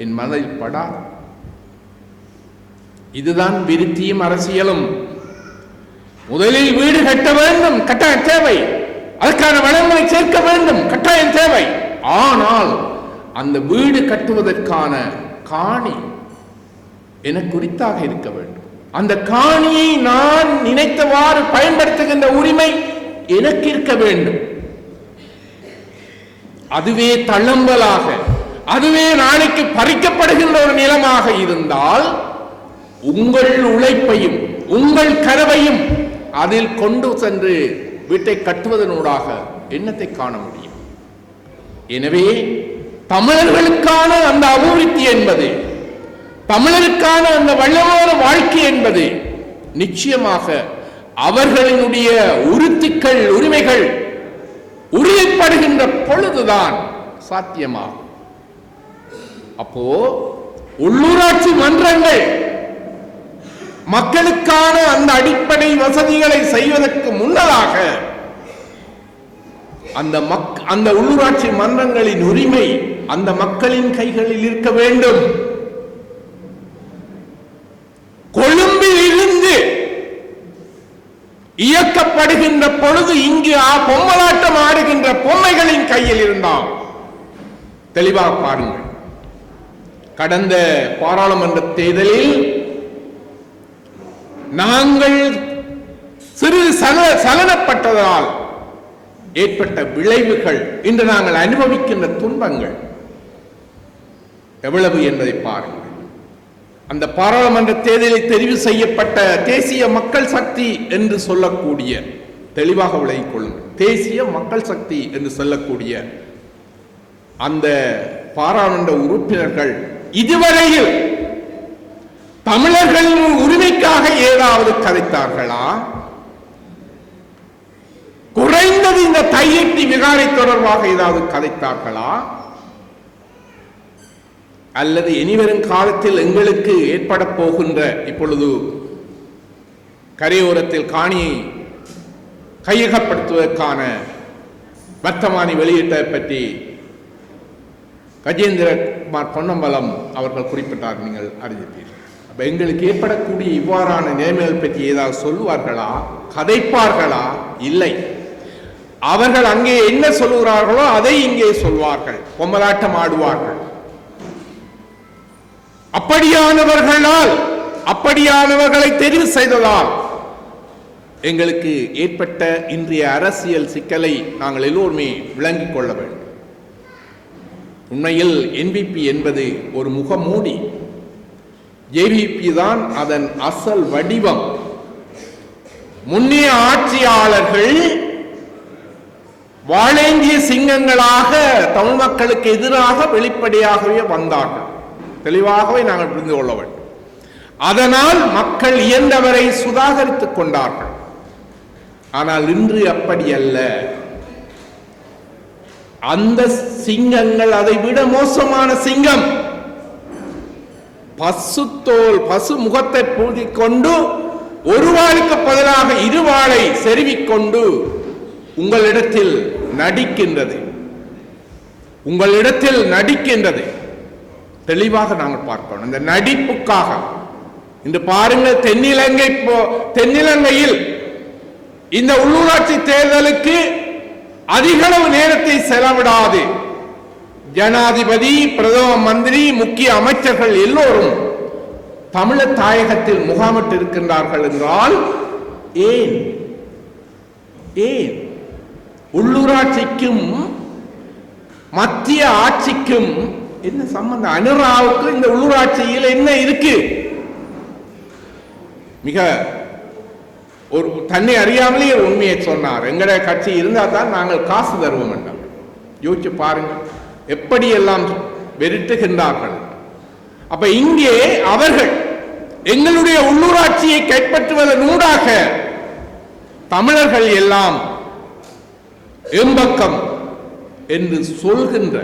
[SPEAKER 3] என் மனதில் படாது. இதுதான் விருத்தியும் அரசியலும். முதலில் வீடு கட்ட வேண்டும், கட்டாயம் தேவை. அதற்கான வளங்களை சேர்க்க வேண்டும், கட்டாயம் தேவை. ஆனால் அந்த வீடு கட்டுவதற்கான காணி எனக்குரித்தாக இருக்க வேண்டும். அந்த காணியை நான் நினைத்தவாறு பயன்படுத்துகின்ற உரிமை எனக்கு இருக்க வேண்டும். அதுவே தளம்பலாக, அதுவே நாளைக்கு பறிக்கப்படுகின்ற ஒரு நிலமாக இருந்தால் உங்கள் உழைப்பையும் உங்கள் கனவையும் அதில் கொண்டு சென்று வீட்டை கட்டுவதனூடாக எண்ணத்தை காண முடியும். எனவே தமிழர்களுக்கான அந்த அபிவிருத்தி என்பது, தமிழருக்கான அந்த வளமான வாழ்க்கை என்பது நிச்சயமாக அவர்களினுடைய உறுதிகள், உரிமைகள் உறுதிப்படுகின்ற பொழுதுதான் சாத்தியமாகும். அப்போ உள்ளூராட்சி மன்றங்கள் மக்களுக்கான அந்த அடிப்படை வசதிகளை செய்வதற்கு முன்னதாக அந்த உள்ளூராட்சி மன்றங்களின் உரிமை அந்த மக்களின் கைகளில் இருக்க வேண்டும். கொழும்பில் இருந்து இயக்கப்படுகின்ற பொழுது இங்கு பொம்மலாட்டம் ஆடுகின்ற பொம்மைகளின் கையில் இருந்தால் தெளிவாக பாருங்கள். கடந்த பாராளுமன்ற தேர்தலில் நாங்கள் சிறிது சலனப்பட்டதால் ஏற்பட்ட விளைவுகள், இன்று நாங்கள் அனுபவிக்கின்ற துன்பங்கள் எவ்வளவு என்பதை பாருங்கள். அந்த பாராளுமன்ற தேர்தலில் தெரிவு செய்யப்பட்ட தேசிய மக்கள் சக்தி என்று சொல்லக்கூடிய, தெளிவாக விளங்கிக் கொள்ளுங்கள், தேசிய மக்கள் சக்தி என்று சொல்லக்கூடிய அந்த பாராளுமன்ற உறுப்பினர்கள் இதுவரையில் தமிழர்களின் உரிமைக்காக ஏதாவது கதைத்தார்களா? குறைந்தது இந்த தையெட்டி விகாரை தொடர்பாக ஏதாவது கதைத்தார்களா? அல்லது இனிவரும் காலத்தில் எங்களுக்கு ஏற்பட போகின்ற, இப்பொழுது கரையோரத்தில் காணியை கையகப்படுத்துவதற்கான வர்த்தமானி வெளியிட்டதை பற்றி கஜேந்திரகுமார் பொன்னம்பலம் அவர்கள் குறிப்பிட்டார், நீங்கள் அறிந்திருப்பீர்கள். அப்ப எங்களுக்கு ஏற்படக்கூடிய இவ்வாறான நிலைமைகள் பற்றி ஏதாவது சொல்லுவார்களா? கதைப்பார்களா? இல்லை. அவர்கள் அங்கே என்ன சொல்லுகிறார்களோ அதை இங்கே சொல்வார்கள், பொம்மலாட்டம் ஆடுவார்கள். அப்படியானவர்களை தெரிவு செய்ததால் எங்களுக்கு ஏற்பட்ட இன்றைய அரசியல் சிக்கலை நாங்கள் எல்லோருமே விளங்கிக் கொள்ள வேண்டும். உண்மையில் என்பிபி என்பது ஒரு முகமூடி. ஜேவிபி தான் அதன் அசல் வடிவம். முன்னைய ஆட்சியாளர்கள் வாழேந்திய சிங்கங்களாக தமிழ் மக்களுக்கு எதிராக வெளிப்படையாகவே வந்தார்கள். தெளிவாகவே நாங்கள் புரிந்து கொள்ள வேண்டும். அதனால் மக்கள் இயன்றவரை சுதாகரித்துக் கொண்டார்கள். ஆனால் இன்று அப்படி அல்ல. அந்த சிங்கங்கள் அதை விட மோசமான சிங்கம். பசுத்தோல், பசு முகத்தை பூதிக்கொண்டு ஒரு வாளுக்கு பதிலாக இருவாளை செருவிக்கொண்டு உங்களிடத்தில் நடிக்கின்றது. தெளிவாக நாங்கள் பார்க்கணும். இந்த நடிப்புக்காக இன்று பாருங்கள், தென்னிலங்கையில் இந்த உள்ளூராட்சி தேர்தலுக்கு அதிகளவு நேரத்தை செலவிடாது ஜனாதிபதி, பிரதம மந்திரி, முக்கிய அமைச்சர்கள் எல்லோரும் தமிழர் தாயகத்தில் முகாமிட்டு இருக்கின்றார்கள் என்றால் ஏன்? உள்ளூராட்சிக்கும் மத்திய ஆட்சிக்கும் என்ன சம்பந்தம்? அனுராவுக்கு இந்த உள்ளூராட்சியில் என்ன இருக்கு? மிக ஒரு தன்னை அறியாமலே உண்மையை சொன்னார். எங்களுடைய கட்சி இருந்தால் தான் நாங்கள் காசு தருவோம் என்றார். யோசிச்சு பாருங்க எப்படி எல்லாம் வெறுட்டுகின்றார்கள். அப்ப இங்கே அவர்கள் எங்களுடைய உள்ளூராட்சியை கைப்பற்றுவதன் ஊடாக தமிழர்கள் எல்லாம் எம்பக்கம் என்று சொல்கின்ற,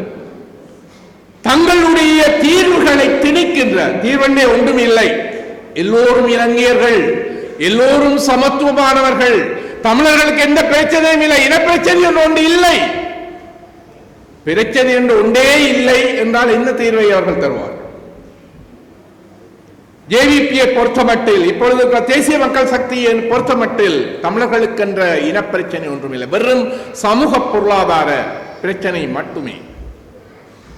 [SPEAKER 3] தங்களுடைய தீர்வுகளை திணிக்கின்ற, தீர்வென்றே ஒன்றும் இல்லை, எல்லோரும் இலங்கையர்கள், எல்லோரும் சமத்துவமானவர்கள், தமிழர்களுக்கு எந்த பிரச்சனையும் இல்லை, இனப்பிரச்சனை என்று ஒன்று இல்லை, பிரச்சனை என்று ஒன்றே இல்லை என்றால் என்ன தீர்வை அவர்கள் தருவார்கள்? ஜேவிபியை பொறுத்தமட்டில், இப்பொழுது தேசிய மக்கள் சக்தியை பொறுத்தமட்டில் தமிழர்களுக்கென்ற இனப்பிரச்சனை ஒன்றும் இல்லை, வெறும் சமூக பொருளாதார பிரச்சனை மட்டுமே.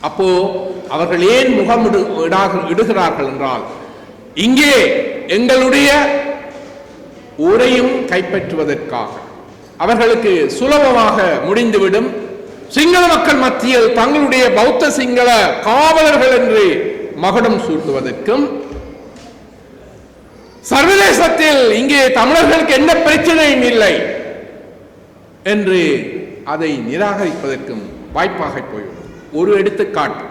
[SPEAKER 3] அப்போ அவர்கள் ஏன் முகம் இடுகிறார்கள் என்றால், இங்கே எங்களுடைய ஊரையும் கைப்பற்றுவதற்காக அவர்களுக்கு சுலபமாக முடிந்துவிடும். சிங்கள மக்கள் மத்தியில் தங்களுடைய பௌத்த சிங்கள காவலர்கள் என்று மகுடம் சூட்டுவதற்கும், சர்வதேசத்தில் இங்கே தமிழர்களுக்கு எந்த பிரச்சனையும் இல்லை என்று அதை நிராகரிப்பதற்கும் வாய்ப்பாக போய்விடும். ஒரு எடுத்துக்காட்டு,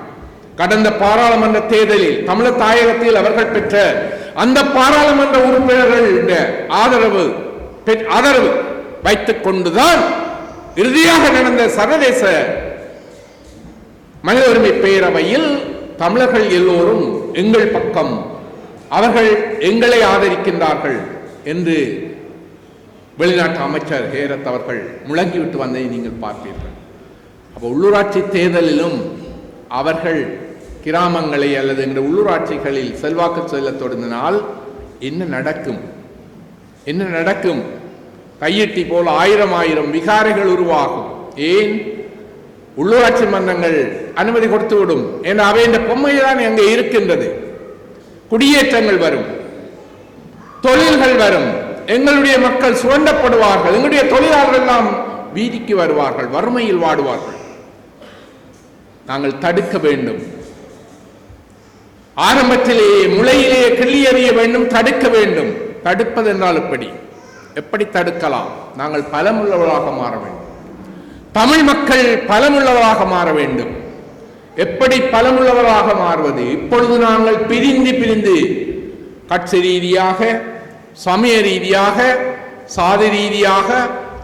[SPEAKER 3] கடந்த பாராளுமன்ற தேர்தலில் தமிழர் தாயகத்தில் அவர்கள் பெற்ற அந்த பாராளுமன்ற உறுப்பினர்களுடைய ஆதரவு வைத்துக் கொண்டுதான் இறுதியாக நடந்த சர்வதேச மனித உரிமை பேரவையில் தமிழர்கள் எல்லோரும் எங்கள் பக்கம், அவர்கள் எங்களை ஆதரிக்கின்றார்கள் என்று வெளிநாட்டு அமைச்சர் ஹேரத் அவர்கள் முழங்கிவிட்டு வந்ததை நீங்கள் பார்ப்பீர்கள். அப்போ உள்ளூராட்சி தேர்தலிலும் அவர்கள் கிராமங்களை அல்லது இந்த உள்ளூராட்சிகளில் செல்வாக்கு செல்ல தொடங்கினால் என்ன நடக்கும்? கையெட்டி போல் 1000 விகாரைகள் உருவாகும். ஏன்? உள்ளூராட்சி மன்றங்கள் அனுமதி கொடுத்து விடும். ஏன்னா அவை இந்த பொம்மை தான் அங்கே இருக்கின்றது. குடியேற்றங்கள் வரும், தொழில்கள் வரும், எங்களுடைய மக்கள் சுரண்டப்படுவார்கள், எங்களுடைய தொழிலாளர்கள் எல்லாம் வீதிக்கு வருவார்கள், வறுமையில் வாடுவார்கள். நாங்கள் தடுக்க வேண்டும். ஆரம்பத்திலேயே முளையிலேயே கிள்ளி எறிய வேண்டும், தடுக்க வேண்டும். தடுப்பது என்றால் எப்படி தடுக்கலாம்? நாங்கள் பலமுள்ளவர்களாக மாற வேண்டும். தமிழ் மக்கள் பலமுள்ளவராக மாற வேண்டும். எப்படி பலமுள்ளவராக மாறுவது? இப்பொழுது நாங்கள் பிரிந்து கட்சி ரீதியாக, சமய ரீதியாக, சாதி ரீதியாக,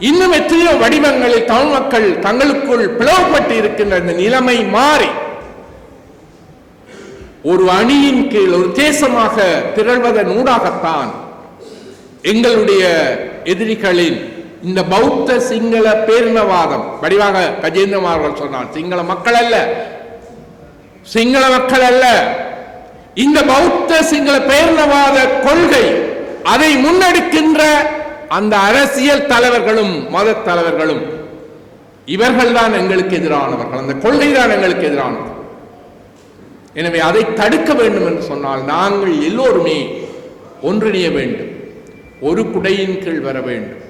[SPEAKER 3] இன்னும் எத்தனையோ வடிவங்களில் தமிழ் மக்கள் தங்களுக்குள் பிளவுபட்டு இருக்கின்ற இந்த நிலைமை மாறி ஒரு அணியின் கீழ் ஒரு தேசமாக திரள்வதன் ஊடாகத்தான் எங்களுடைய எதிரிகளின் இந்த பௌத்த சிங்கள பேரினவாதம், வடிவாக கஜேந்திரன் அவர்கள் சொன்னார், சிங்கள மக்கள் அல்ல, இந்த பௌத்த சிங்கள பேரினவாத கொள்கை, அதை முன்னெடுக்கின்ற அந்த அரசியல் தலைவர்களும் மத தலைவர்களும் இவர்கள் தான் எங்களுக்கு எதிரானவர்கள். அந்த கொள்கை தான் எங்களுக்கு எதிரானது. எனவே அதை தடுக்க வேண்டும் என்று சொன்னால் நாங்கள் எல்லோருமே ஒன்றிணைய வேண்டும், ஒரு குடையின் கீழ் வர வேண்டும்.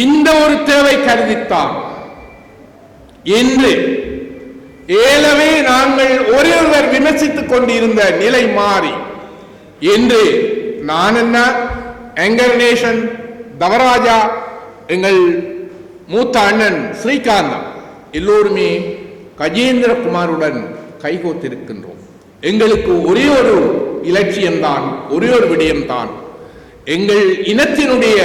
[SPEAKER 3] இந்த ஒரு தேவை கருதித்தான் என்று ஏலவே நாங்கள் ஒருவர் விமர்சித்துக் கொண்டிருந்த நிலை மாறி என்று நான் என்ன எங்கர்நேஷன் தவராஜா, எங்கள் மூத்த அண்ணன் ஸ்ரீகாந்தம் எல்லோருமே கஜேந்திரகுமாருடன் கைகோத்திருக்கின்றோம். எங்களுக்கு ஒரே ஒரு இலட்சியம்தான், ஒரே ஒரு விடயம்தான், எங்கள் இனத்தினுடைய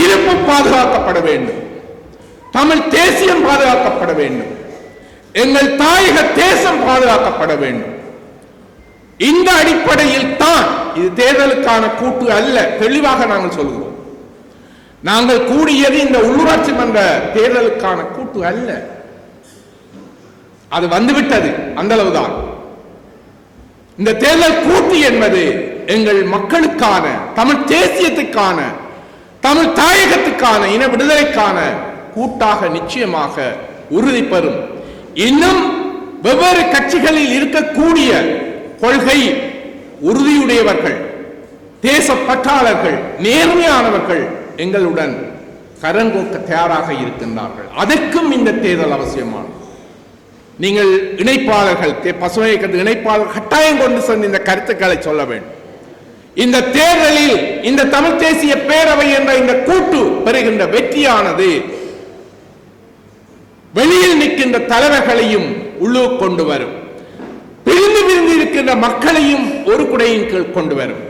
[SPEAKER 3] இருப்பு பாதுகாக்கப்பட வேண்டும், தமிழ் தேசியம் பாதுகாக்கப்பட வேண்டும், எங்கள் தாயக தேசம் பாதுகாக்கப்பட வேண்டும். இந்த அடிப்படையில் தான் இது தேர்தலுக்கான கூட்டு அல்ல. தெளிவாக நாங்கள் சொல்கிறோம், நாங்கள் கூடியது இந்த உள்ளூராட்சி மன்ற தேர்தலுக்கான கூட்டு அல்ல. அது வந்துவிட்டது, அந்த அளவுதான். இந்த தேர்தல் கூட்டு என்பது எங்கள் மக்களுக்கான, தமிழ் தேசியத்துக்கான, தமிழ் தாயகத்துக்கான, இன விடுதலைக்கான கூட்டாக நிச்சயமாக உறுதி பெறும். இன்னும் வெவ்வேறு கட்சிகளில் இருக்கக்கூடிய கொள்கை உறுதியுடையவர்கள், தேசப்பற்றாளர்கள், நேர்மையானவர்கள் எங்களுடன் கரங்கோக்க தயாராக இருக்கின்றார்கள். அதற்கும் இந்த தேர்தல் அவசியமானது. நீங்கள் இணைப்பாளர்கள், பசுமை இயக்கத்து இணைப்பாளர்கள் கட்டாயம் கொண்டு சென்று இந்த கருத்துக்களை சொல்ல வேண்டும். இந்த தேர்தலில் இந்த தமிழ் தேசிய பேரவை என்ற இந்த கூட்டு பெறுகின்ற வெற்றியானது வெளியில் நிற்கின்ற தலைவர்களையும் உள்ளூர் கொண்டு வரும், பிரிந்து இருக்கின்ற மக்களையும் ஒரு குடையின் கீழ் கொண்டு வரும்.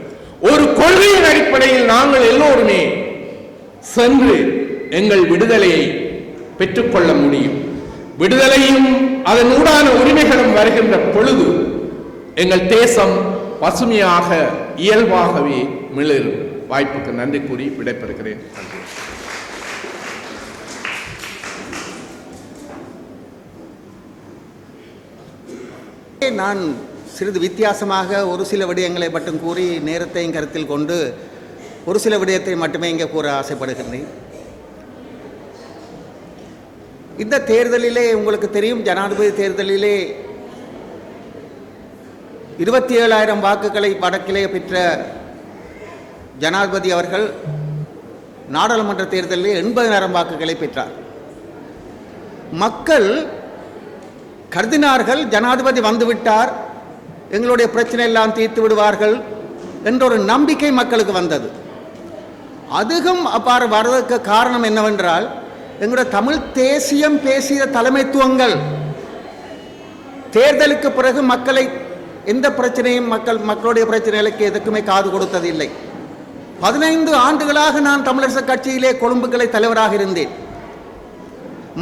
[SPEAKER 3] ஒரு கொள்கையின் அடிப்படையில் நாங்கள் எல்லோருமே சென்று எங்கள் விடுதலையை பெற்றுக்கொள்ள முடியும். விடுதலையும் அதன் ஊடான உரிமைகளும் வருகின்ற பொழுது எங்கள் தேசம் பசுமையாக இயல்பாகவே மிளரும். வாய்ப்புக்கு நன்றி கூறி விடைபெறுகிறேன்.
[SPEAKER 4] நான் சிறிது வித்தியாசமாக ஒரு சில விடயங்களை மட்டும் கூறி நேரத்தையும் கருத்தில் கொண்டு ஒரு சில விடயத்தை மட்டுமே இங்கே கூற ஆசைப்படுகின்றேன். இந்த தேர்தலிலே உங்களுக்கு தெரியும், ஜனாதிபதி தேர்தலிலே 27,000 வாக்குகளை வடக்கிலே பெற்ற ஜனாதிபதி அவர்கள் நாடாளுமன்ற தேர்தலிலே 80,000 வாக்குகளை பெற்றார். மக்கள் கருதினார்கள் ஜனாதிபதி வந்துவிட்டார், எங்களுடைய பிரச்சனை எல்லாம் தீர்த்து விடுவார்கள் என்ற ஒரு நம்பிக்கை மக்களுக்கு வந்தது. அதுவும் அவ்வாறு வருவதற்கு காரணம் என்னவென்றால், எங்களுடைய தமிழ் தேசியம் பேசிய தலைமைத்துவங்கள் தேர்தலுக்கு பிறகு மக்களை எந்த பிரச்சனையும் மக்களுடைய பிரச்சனைகளுக்கு எதுக்குமே காது கொடுத்ததில்லை. 15 ஆண்டுகளாக நான் தமிழரசு கட்சியிலே கொழும்புகளை தலைவராக இருந்தேன்,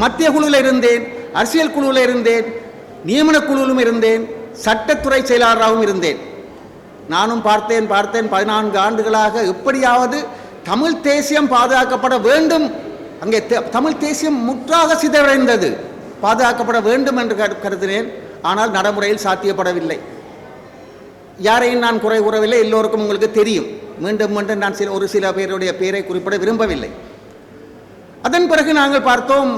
[SPEAKER 4] மத்திய குழுவில் இருந்தேன், அரசியல் குழுவில் இருந்தேன், நியமன குழுவிலும் இருந்தேன், சட்டத்துறை செயலாளராகவும் இருந்தேன். நானும் பார்த்தேன் 14 ஆண்டுகளாக எப்படியாவது தமிழ் தேசியம் பாதுகாக்கப்பட வேண்டும், அங்கே தமிழ் தேசியம் முற்றாக சிதைவடைந்தது, பாதுகாக்கப்பட வேண்டும் என்று கருதினேன். ஆனால் நடைமுறையில் சாத்தியப்படவில்லை. யாரையும் நான் குறை கூறவில்லை, எல்லோருக்கும் உங்களுக்கு தெரியும். மீண்டும் மீண்டும் நான் ஒரு சில பேருடைய பெயரை குறிப்பிட விரும்பவில்லை. அதன் பிறகு நாங்கள் பார்த்தோம்,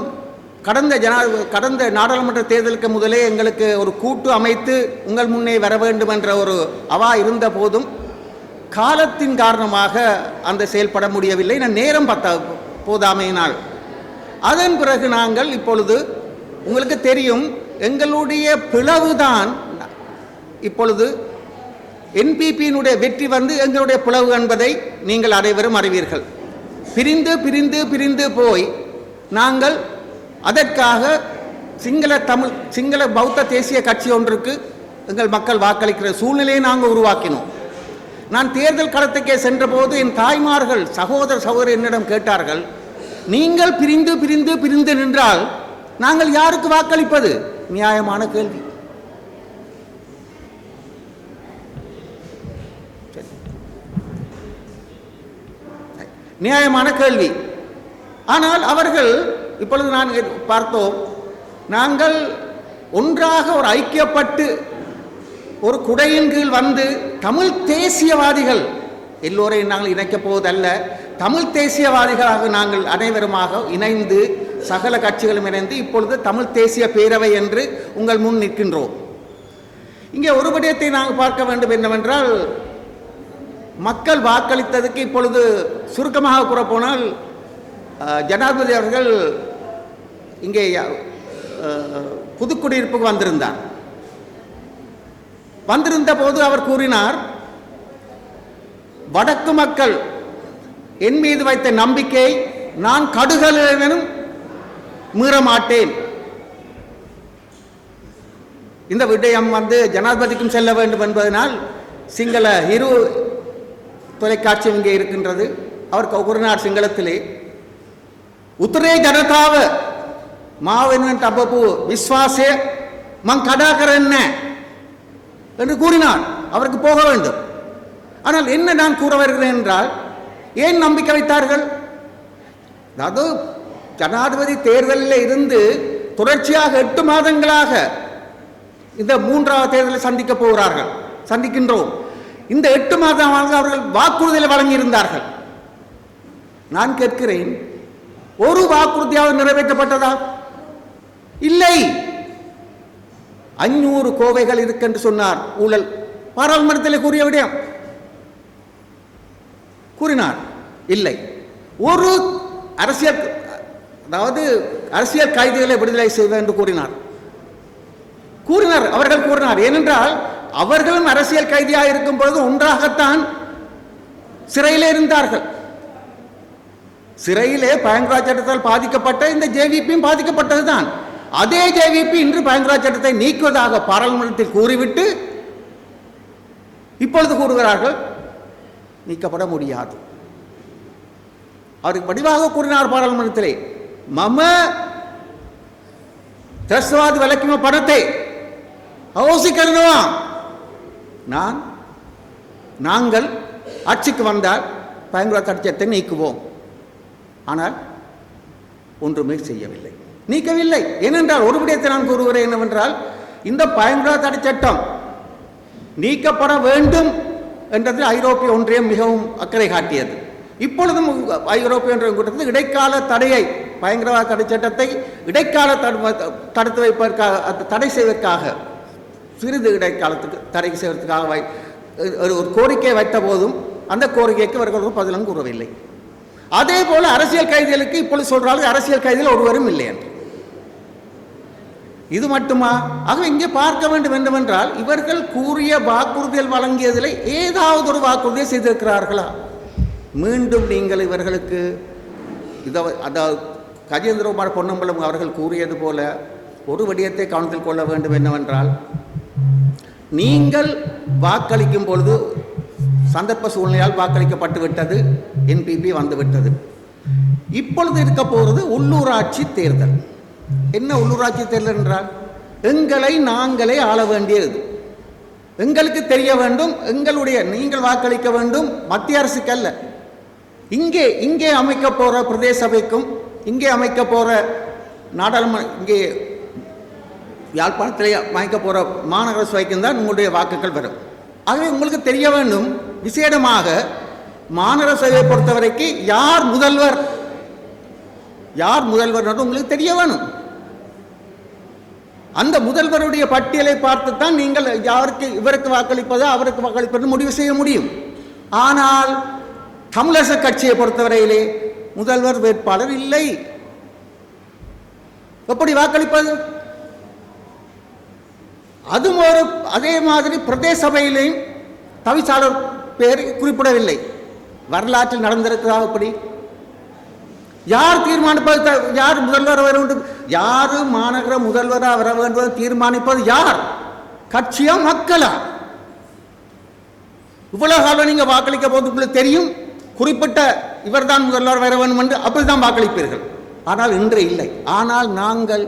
[SPEAKER 4] கடந்த நாடாளுமன்ற தேர்தலுக்கு முதலே எங்களுக்கு ஒரு கூட்டு அமைத்து உங்கள் முன்னே வர வேண்டும் என்ற ஒரு அவா இருந்த போதும் காலத்தின் காரணமாக அந்த செயல்பட முடியவில்லை. நான் நேரம் போதாமையினால். அதன் பிறகு நாங்கள் இப்பொழுது உங்களுக்கு தெரியும், எங்களுடைய பிளவுதான் இப்பொழுது என்பிபியினுடைய வெற்றி வந்து எங்களுடைய பிளவு என்பதை நீங்கள் அனைவரும் அறிவீர்கள். பிரிந்து பிரிந்து பிரிந்து போய் நாங்கள் அதற்காக சிங்கள பௌத்த தேசிய கட்சி ஒன்றுக்கு எங்கள் மக்கள் வாக்களிக்கிற சூழ்நிலையை நாங்கள் உருவாக்கினோம். நான் தேர்தல் களத்துக்கே சென்றபோது என் தாய்மார்கள் சகோதரர் என்னிடம் கேட்டார்கள், நீங்கள் பிரிந்து பிரிந்து பிரிந்து நின்றால் நாங்கள் யாருக்கு வாக்களிப்பது? நியாயமான கேள்வி. நியாயமான கேள்வி. ஆனால் அவர்கள் இப்பொழுது நான் பார்த்தோம், நாங்கள் ஒன்றாக ஒரு ஐக்கியப்பட்டு ஒரு குடையின் கீழ் வந்து தமிழ் தேசியவாதிகள் எல்லோரையும் நாங்கள் இணைக்கப் போவதல்ல, தமிழ் தேசியவாதிகளாக நாங்கள் அனைவருமாக இணைந்து சகல கட்சிகளும் இணைந்து இப்பொழுது தமிழ் தேசிய பேரவை என்று உங்கள் முன் நிற்கின்றோம். இங்கே ஒரு விடயத்தை நாங்கள் பார்க்க வேண்டும் என்னவென்றால், மக்கள் வாக்களித்ததுக்கு இப்பொழுது சுருக்கமாக கூறப்போனால் ஜனாதிபதி அவர்கள் இங்கே புதுக்குடியிருப்புக்கு வந்திருந்த போது அவர் கூறினார், வடக்கு மக்கள் என் மீது வைத்த நம்பிக்கை நான் கடுகளேனும் மீற மாட்டேன். இந்த விடயம் வந்து ஜனாதிபதிக்கும் செல்ல வேண்டும் என்பதனால் சிங்கள இரு தொலைக்காட்சி இங்கே இருக்கின்றது. அவர் கூறினார் சிங்களத்திலே, உத்தரே ஜனதாவ மாவென் தபபு விஸ்வாசே மங் கடாகரன்ன என்று கூறினார். அவருக்கு போக வேண்டும். ஆனால் என்ன நான் கூற வருகிறேன் என்றால், ஏன் நம்பிக்கை வைத்தார்கள்? அதாவது ஜனாதிபதி தேர்தலில் இருந்து தொடர்ச்சியாக 8 மாதங்களாக இந்த 3வது தேர்தலை சந்திக்கின்றோம். இந்த 8 மாதமாக அவர்கள் வாக்குறுதிகளை வழங்கியிருந்தார்கள். நான் கேட்கிறேன், ஒரு வாக்குறுதியாவது நிறைவேற்றப்பட்டதா? இல்லை. 500 கோவைகள் இருக்கென்று சொன்னார். ஊழல் பாராளுமன்றத்தில் கூறிய விடயம் கூறினார். இல்லை. ஒரு அரசியல் கைதிகளை விடுதலை செய்வேன் என்று கூறினார். அவர்கள் கூறினார். ஏனென்றால் அவர்களும் அரசியல் கைதியாக இருக்கும் பொழுது ஒன்றாகத்தான் சிறையிலே இருந்தார்கள். சிறையிலே பயங்கரவாத சட்டத்தால் பாதிக்கப்பட்ட இந்த ஜேவிபியும் பாதிக்கப்பட்டதுதான். அதே ஜேவிபி இன்று பயங்கரவாத சட்டத்தை நீக்குவதாக பாராளுமன்றத்தில் கூறிவிட்டு இப்பொழுது கூறுகிறார்கள் நீக்கப்பட முடியாது. அவருக்கு வடிவாக கூறினார் பாராளுமன்றத்திலே, மம திரஸ்வாதி விளக்கிம பணத்தை அவசிக்கணுமா, நாங்கள் ஆட்சிக்கு வந்தால் பயங்கரவாத சட்டத்தை நீக்குவோம். ஆனால் ஒன்றுமே செய்யவில்லை, நீக்கவில்லை. ஏனென்றால் ஒரு விடயத்தை நான் கூறுகிறேன் என்னவென்றால், இந்த பயங்கரவாத தடை சட்டம் நீக்கப்பட வேண்டும் என்றதில் ஐரோப்பிய ஒன்றியம் மிகவும் அக்கறை காட்டியது. இப்பொழுதும் ஐரோப்பிய ஒன்றியம் கூட்டத்தில் இடைக்கால தடையை, பயங்கரவாத தடை சட்டத்தை இடைக்கால தடுத்து வைப்பதற்காக, தடை செய்வதற்காக, சிறிது இடைக்காலத்துக்கு தடை செய்வதற்காக ஒரு கோரிக்கை வைத்த போதும் அந்த கோரிக்கைக்கு அவர்கள் பதிலும் கூறவில்லை. அதே போல அரசியல் கைதிகளுக்கு இப்பொழுது சொல்றார்கள் அரசியல் கைதிகள் ஒருவரும் இல்லை என்று. இது மட்டுமா? ஆக இங்கே பார்க்க வேண்டும் என்னவென்றால், இவர்கள் கூறிய வாக்குறுதிகள் வழங்கியதில் ஏதாவது ஒரு வாக்குறுதியை செய்திருக்கிறார்களா? மீண்டும் நீங்கள் இவர்களுக்கு அதாவது கஜேந்திரகுமார் பொன்னம்பலம் அவர்கள் கூறியது போல ஒரு விடயத்தை கவனத்தில் கொள்ள வேண்டும் என்னவென்றால், நீங்கள் வாக்களிக்கும் பொழுது சந்தர்ப்ப சூழ்நிலையால் வாக்களிக்கப்பட்டு விட்டது, என்பிபி வந்துவிட்டது. இப்பொழுது இருக்க போகிறது உள்ளூராட்சி தேர்தல். என்ன உள்ளூராட்சி தேர்தல் என்றால், எங்களை நாங்களே ஆள வேண்டியது, எங்களுக்கு தெரிய வேண்டும், நீங்கள் வாக்களிக்க வேண்டும், மத்திய அரசுக்கு அல்ல. இங்கே அமைக்க போற பிரதேச சபைக்கும் இங்கே அமைக்க போற நாடாளுமன்ற, இங்கே யாழ்ப்பாணத்திலே அமைக்க போற மாநகர சபைக்கும் தான் உங்களுடைய வாக்குகள் வரும். ஆகவே உங்களுக்கு தெரிய வேண்டும், விசேடமாக மாநகர சபையை பொறுத்தவரைக்கும் யார் முதல்வர் என்று உங்களுக்கு தெரிய வேணும். அந்த முதல்வருடைய பட்டியலை பார்த்துத்தான் நீங்கள் யாருக்கு இவருக்கு வாக்களிப்பதோ அவருக்கு வாக்களிப்பது முடிவு செய்ய முடியும். ஆனால் தமிழரசு கட்சியை பொறுத்தவரையிலே முதல்வர் வேட்பாளர் இல்லை. எப்படி வாக்களிப்பது? அதுவும் ஒரு அதே மாதிரி பிரதேச சபையிலையும் தவிசாளர் பேர் குறிப்பிடவில்லை. வரலாற்றில் நடந்திருக்கிறதா? அப்படி யார் தீர்மானிப்பது? யார் முதல்வர் வர வேண்டும்? யாரு மாநகர முதல்வராக வர வேண்டும் தீர்மானிப்பது யார்? கட்சியா மக்களா? இவ்வளவு காலம் நீங்க வாக்களிக்க போது உங்களுக்கு தெரியும், குறிப்பிட்ட இவர்தான் முதல்வர் வர வேண்டும் என்று அப்படித்தான் வாக்களிப்பீர்கள். ஆனால் இன்று இல்லை. ஆனால் நாங்கள்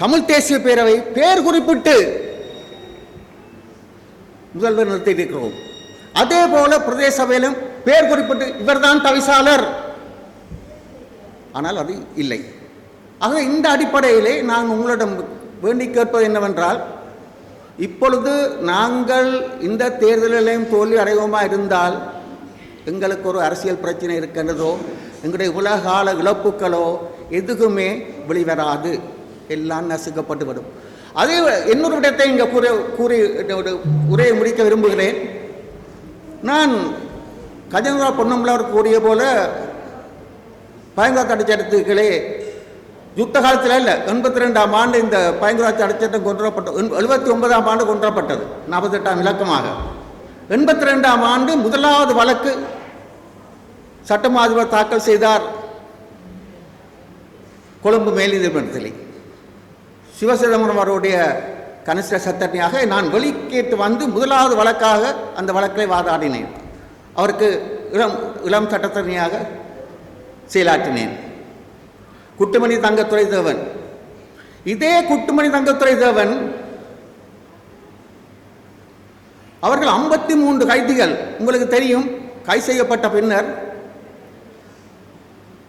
[SPEAKER 4] தமிழ் தேசிய பேரவை பேர் குறிப்பிட்டு முதல்வர் நிறுத்தியிருக்கிறோம். அதே போல பிரதேச சபையிலும் பேர் குறிப்பிட்டு இவர்தான் தவிசாளர், ஆனால் அது இல்லை. ஆக இந்த அடிப்படையிலே நான் உங்களிடம் வேண்டி கேட்பது என்னவென்றால், இப்பொழுது நாங்கள் இந்த தேர்தலிலையும் தோல்வி அடைவோமா இருந்தால் எங்களுக்கு ஒரு அரசியல் பிரச்சனை இருக்கின்றதோ, எங்களுடைய உலகால இழப்புகளோ எதுவுமே வெளிவராது, எல்லாம் நசுக்கப்பட்டுவிடும். அதே இன்னொரு விடத்தை இங்கே கூறி ஒரு உரையை முடிக்க விரும்புகிறேன். நான் கஜேந்திரா பொன்னம்பலவர் கூறிய போல பயங்கர தடைச்சட்டத்துக்களே யுத்த காலத்தில் இல்லை, 82ஆம் ஆண்டு இந்த பயங்கர தடைச்சட்டம் கொண்டுவரப்பட்டது. 79ஆம் ஆண்டு கொண்டுவரப்பட்டது, 48ஆம் இலக்கமாக. 82ஆம் ஆண்டு முதலாவது வழக்கு சட்டமா அதிபர் தாக்கல் செய்தார் கொழும்பு மேல் நீதிமன்றத்தில். சிவசிதம்பரம் அவருடைய கனிஷ்ட சட்டத்தியாக நான் வெளிக்கேட்டு வந்து முதலாவது வழக்காக அந்த வழக்கை வாதாடினேன். அவருக்கு இளம் சட்டத்தரணியாக செயலாற்றினேன். குட்டுமணி தங்கத்துறை தேவன், இதே குட்டுமணி தங்கத்துறை தேவன் அவர்கள் 53 கைதிகள் உங்களுக்கு தெரியும், கைது செய்யப்பட்ட பின்னர்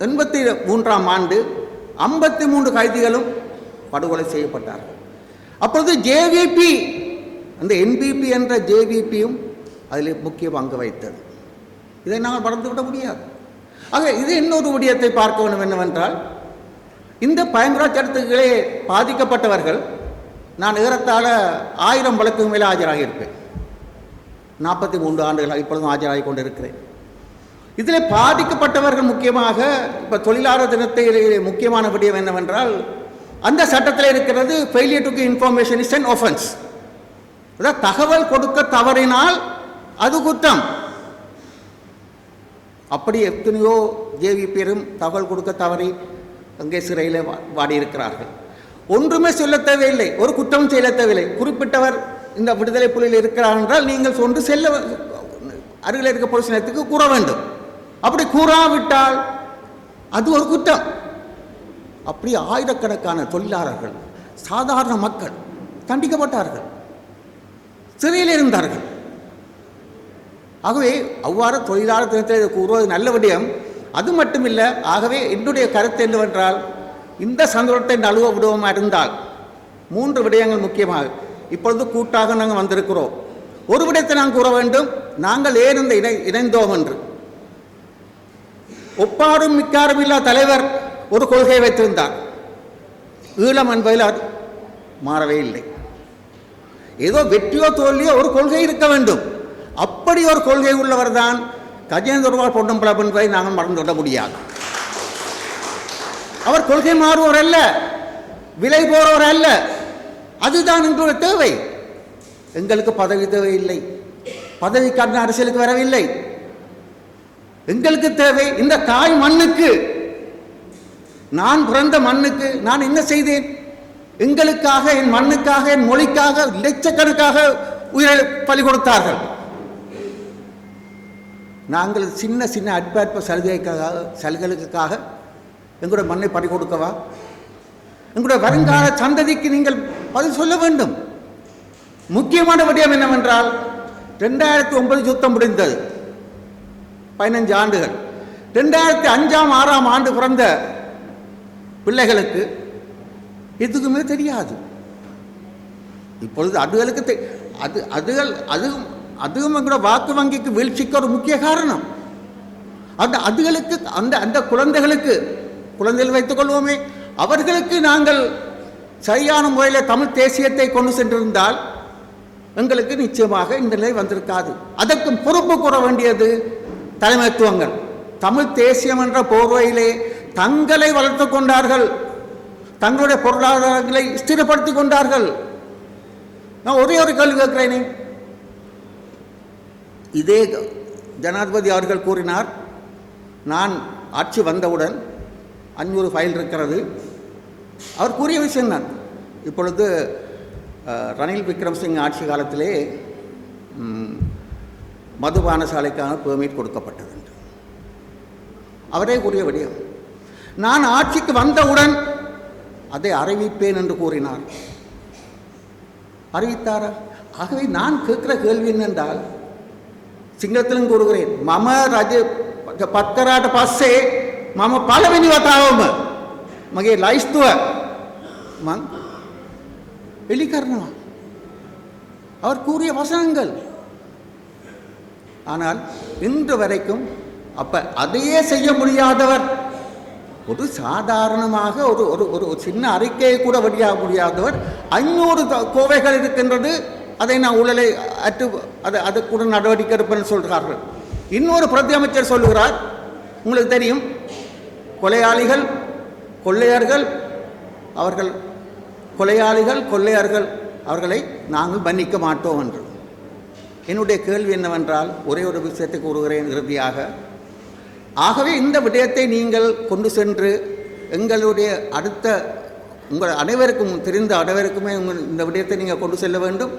[SPEAKER 4] 83ஆம் ஆண்டு 53 கைதிகளும் படுகொலை செய்யப்பட்டார்கள். அப்பொழுது ஜேவிபி, அந்த என்பிபி என்ற ஜேவிபியும் அதில் முக்கிய பங்கு வைத்தது. இதை நாங்கள் மறந்துவிட முடியாது. ஆக இது இன்னொரு விடயத்தை பார்க்க வேண்டும் என்னவென்றால், இந்த பயங்கர சட்டத்துக்களே பாதிக்கப்பட்டவர்கள், நான் ஏறத்தாழ 1000 வழக்குக்கு மேலே ஆஜராகி இருப்பேன். 43 ஆண்டுகளாக இப்பொழுதும் ஆஜராகி கொண்டிருக்கிறேன். இதில் பாதிக்கப்பட்டவர்கள் முக்கியமாக இப்போ தொழிலாளர் தினத்தில் முக்கியமான விடயம் என்னவென்றால், அந்த சட்டத்தில் இருக்கிறது failure to give information is an offence. அதாவது தகவல் கொடுக்க தவறினால் அது குற்றம். அப்படி எத்தனையோ ஜேவிபியரும் தகவல் கொடுக்க தவறி அங்கே சிறையில் வாடியிருக்கிறார்கள். ஒன்றுமே சொல்ல தேவையில்லை, ஒரு குற்றம் செய்ய தேவையில்லை. குறிப்பிட்டவர் இந்த விடுதலை புலியில் இருக்கிறார் என்றால் நீங்கள் சொன்று செல்ல அருகில் இருக்க போலீஸ் நிலையத்துக்கு கூற வேண்டும். அப்படி கூறாவிட்டால் அது ஒரு குற்றம். அப்படி ஆயிரக்கணக்கான தொழிலாளர்கள், சாதாரண மக்கள் தண்டிக்கப்பட்டார்கள், சிறையில் இருந்தார்கள். ஆகவே அவ்வாறு தொழிலாளர் தினத்தை கூறுவது நல்ல விடயம். அது மட்டுமில்லை. ஆகவே என்னுடைய கருத்து என்னவென்றால், இந்த சந்தர்ப்பத்தை நழுவ விடுவோமா இருந்தால் 3 விடயங்கள் முக்கியமாக. இப்பொழுது கூட்டாக நாங்கள் வந்திருக்கிறோம். ஒரு விடயத்தை நான் கூற வேண்டும், நாங்கள் ஏன் இந்த இணைந்தோம் என்று. ஒப்பாரும் மிக்காரும் இல்லா தலைவர் ஒரு கொள்கையை வைத்திருந்தார். ஈழம் என்பதில் அது மாறவே இல்லை. ஏதோ வெற்றியோ தோல்வியோ ஒரு கொள்கை இருக்க வேண்டும். அப்படி ஒரு கொள்கை உள்ளவர் தான் கஜேந்திரபால் பொன்னம்பலம் என்பதை நாங்கள் மறந்துவிட முடியாது. அவர் கொள்கை மாறுவோர் அல்ல, விலை போறவர் அல்ல. அதுதான் எங்களுடைய தேவை. எங்களுக்கு பதவி தேவையில்லை, பதவிக்கான அரசியலுக்கு வரவில்லை. எங்களுக்கு தேவை இந்த தாய் மண்ணுக்கு, நான் பிறந்த மண்ணுக்கு நான் என்ன செய்தேன்? எங்களுக்காக, என் மண்ணுக்காக, என் மொழிக்காக லட்சக்கணக்காக உயிரை பலி கொடுத்தார்கள். நாங்கள் சின்ன சின்ன அற்ப சலுகைகளுக்காக எங்களுடைய மண்ணை பறி கொடுக்கவா? எங்களுடைய வருங்கால சந்ததிக்கு நீங்கள் பதில் சொல்ல வேண்டும். முக்கியமான விடயம் என்னவென்றால், 2009 யுத்தம் முடிந்தது, 15 ஆண்டுகள். 2005ஆம் 6ஆம் ஆண்டு பிறந்த பிள்ளைகளுக்கு எதுக்குமே தெரியாது. இப்பொழுது அதுகளுக்கு அதுவும் எங்களோட வாக்கு வங்கிக்கு வீழ்ச்சிக்கு ஒரு முக்கிய காரணம். அதுகளுக்கு அந்த குழந்தைகள் வைத்துக் கொள்வோமே, அவர்களுக்கு நாங்கள் சரியான முறையில் தமிழ் தேசியத்தை கொண்டு சென்றிருந்தால் எங்களுக்கு நிச்சயமாக இந்த நிலை வந்திருக்காது. அதற்கு பொறுப்பு கூற வேண்டியது தலைமைத்துவங்கள். தமிழ் தேசியம் என்ற போர்வையிலே தங்களை வளர்த்து கொண்டார்கள், தங்களுடைய பொருளாதாரங்களை ஸ்திரப்படுத்திக் கொண்டார்கள். நான் ஒரே ஒரு கேள்வி கேட்கிறேனே, இதே ஜனாதிபதி அவர்கள் கூறினார், நான் ஆட்சி வந்தவுடன் 500 ஃபைல் இருக்கிறது. அவர் கூறிய விஷயம் தான். இப்பொழுது ரணில் விக்ரமசிங்க ஆட்சி காலத்திலே மதுபான சாலைக்கான பெர்மிட் கொடுக்கப்பட்டது. அவரே கூறிய விடயம், நான் ஆட்சிக்கு வந்தவுடன் அதை அறிவிப்பேன் என்று கூறினார். அறிவித்தாரா? ஆகவே நான் கேட்கிற கேள்வி என்னென்றால், சிங்களத்திலும் கூறுகிறேன், மம ரஜ பத்கராட்ட பஸ்ஸே මම පළවෙනි වතාවම මගේ ලයිස්තුව මං එලි කරනවා. அவர் கூறிய வசனங்கள். ஆனால் இன்று வரைக்கும் அப்ப அதையே செய்ய முடியாதவர், ஒரு சாதாரணமாக ஒரு ஒரு சின்ன அறிக்கையை கூட வெளியாக முடியாதவர், 500 கோவைகள் இருக்கின்றது, அதை நான் ஊழலை அது கூட நடவடிக்கை எடுப்பேன்னு சொல்கிறார்கள். இன்னொரு பிரதி அமைச்சர் சொல்லுகிறார், உங்களுக்கு தெரியும், கொலையாளிகள் கொள்ளையர்கள் அவர்களை நாங்கள் மன்னிக்க மாட்டோம் என்று. என்னுடைய கேள்வி என்னவென்றால், ஒரே ஒரு விஷயத்தை கூறுகிறேன் இறுதியாக. ஆகவே இந்த விடயத்தை நீங்கள் கொண்டு சென்று எங்களுடைய உங்கள் அனைவருக்கும் தெரிந்த அனைவருக்குமே இந்த விடயத்தை நீங்கள் கொண்டு செல்ல வேண்டும்.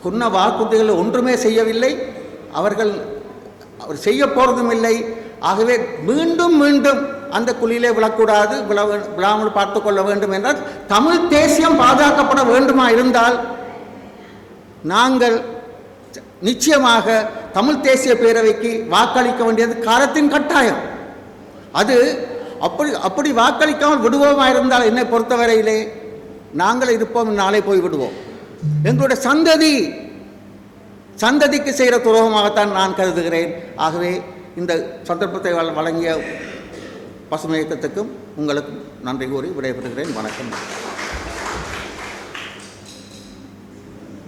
[SPEAKER 4] சொன்ன வாக்குறுதிகள் ஒன்றுமே செய்யவில்லை, அவர் செய்ய போகிறதும் இல்லை. ஆகவே மீண்டும் மீண்டும் அந்த குழியிலே விழக்கூடாது, விழாமல் பார்த்து கொள்ள வேண்டும் என்றால், தமிழ் தேசியம் பாதுகாக்கப்பட வேண்டுமா இருந்தால் நாங்கள் நிச்சயமாக தமிழ் தேசிய பேரவைக்கு வாக்களிக்க வேண்டியது காலத்தின் கட்டாயம். அது அப்படி வாக்களிக்காமல் விடுவோமா இருந்தால் என்னை பொறுத்தவரையிலே நாங்கள் இருப்போம், நாளை போய் விடுவோம். எங்களுடைய சந்ததிக்கு செய்கிற துரோகமாகத்தான் நான் கருதுகிறேன். ஆகவே இந்த சந்தர்ப்பத்தை வழங்கிய பசுமை இயக்கத்துக்கும் உங்களுக்கும் நன்றி கூறி விடைபெறுகிறேன். வணக்கம்.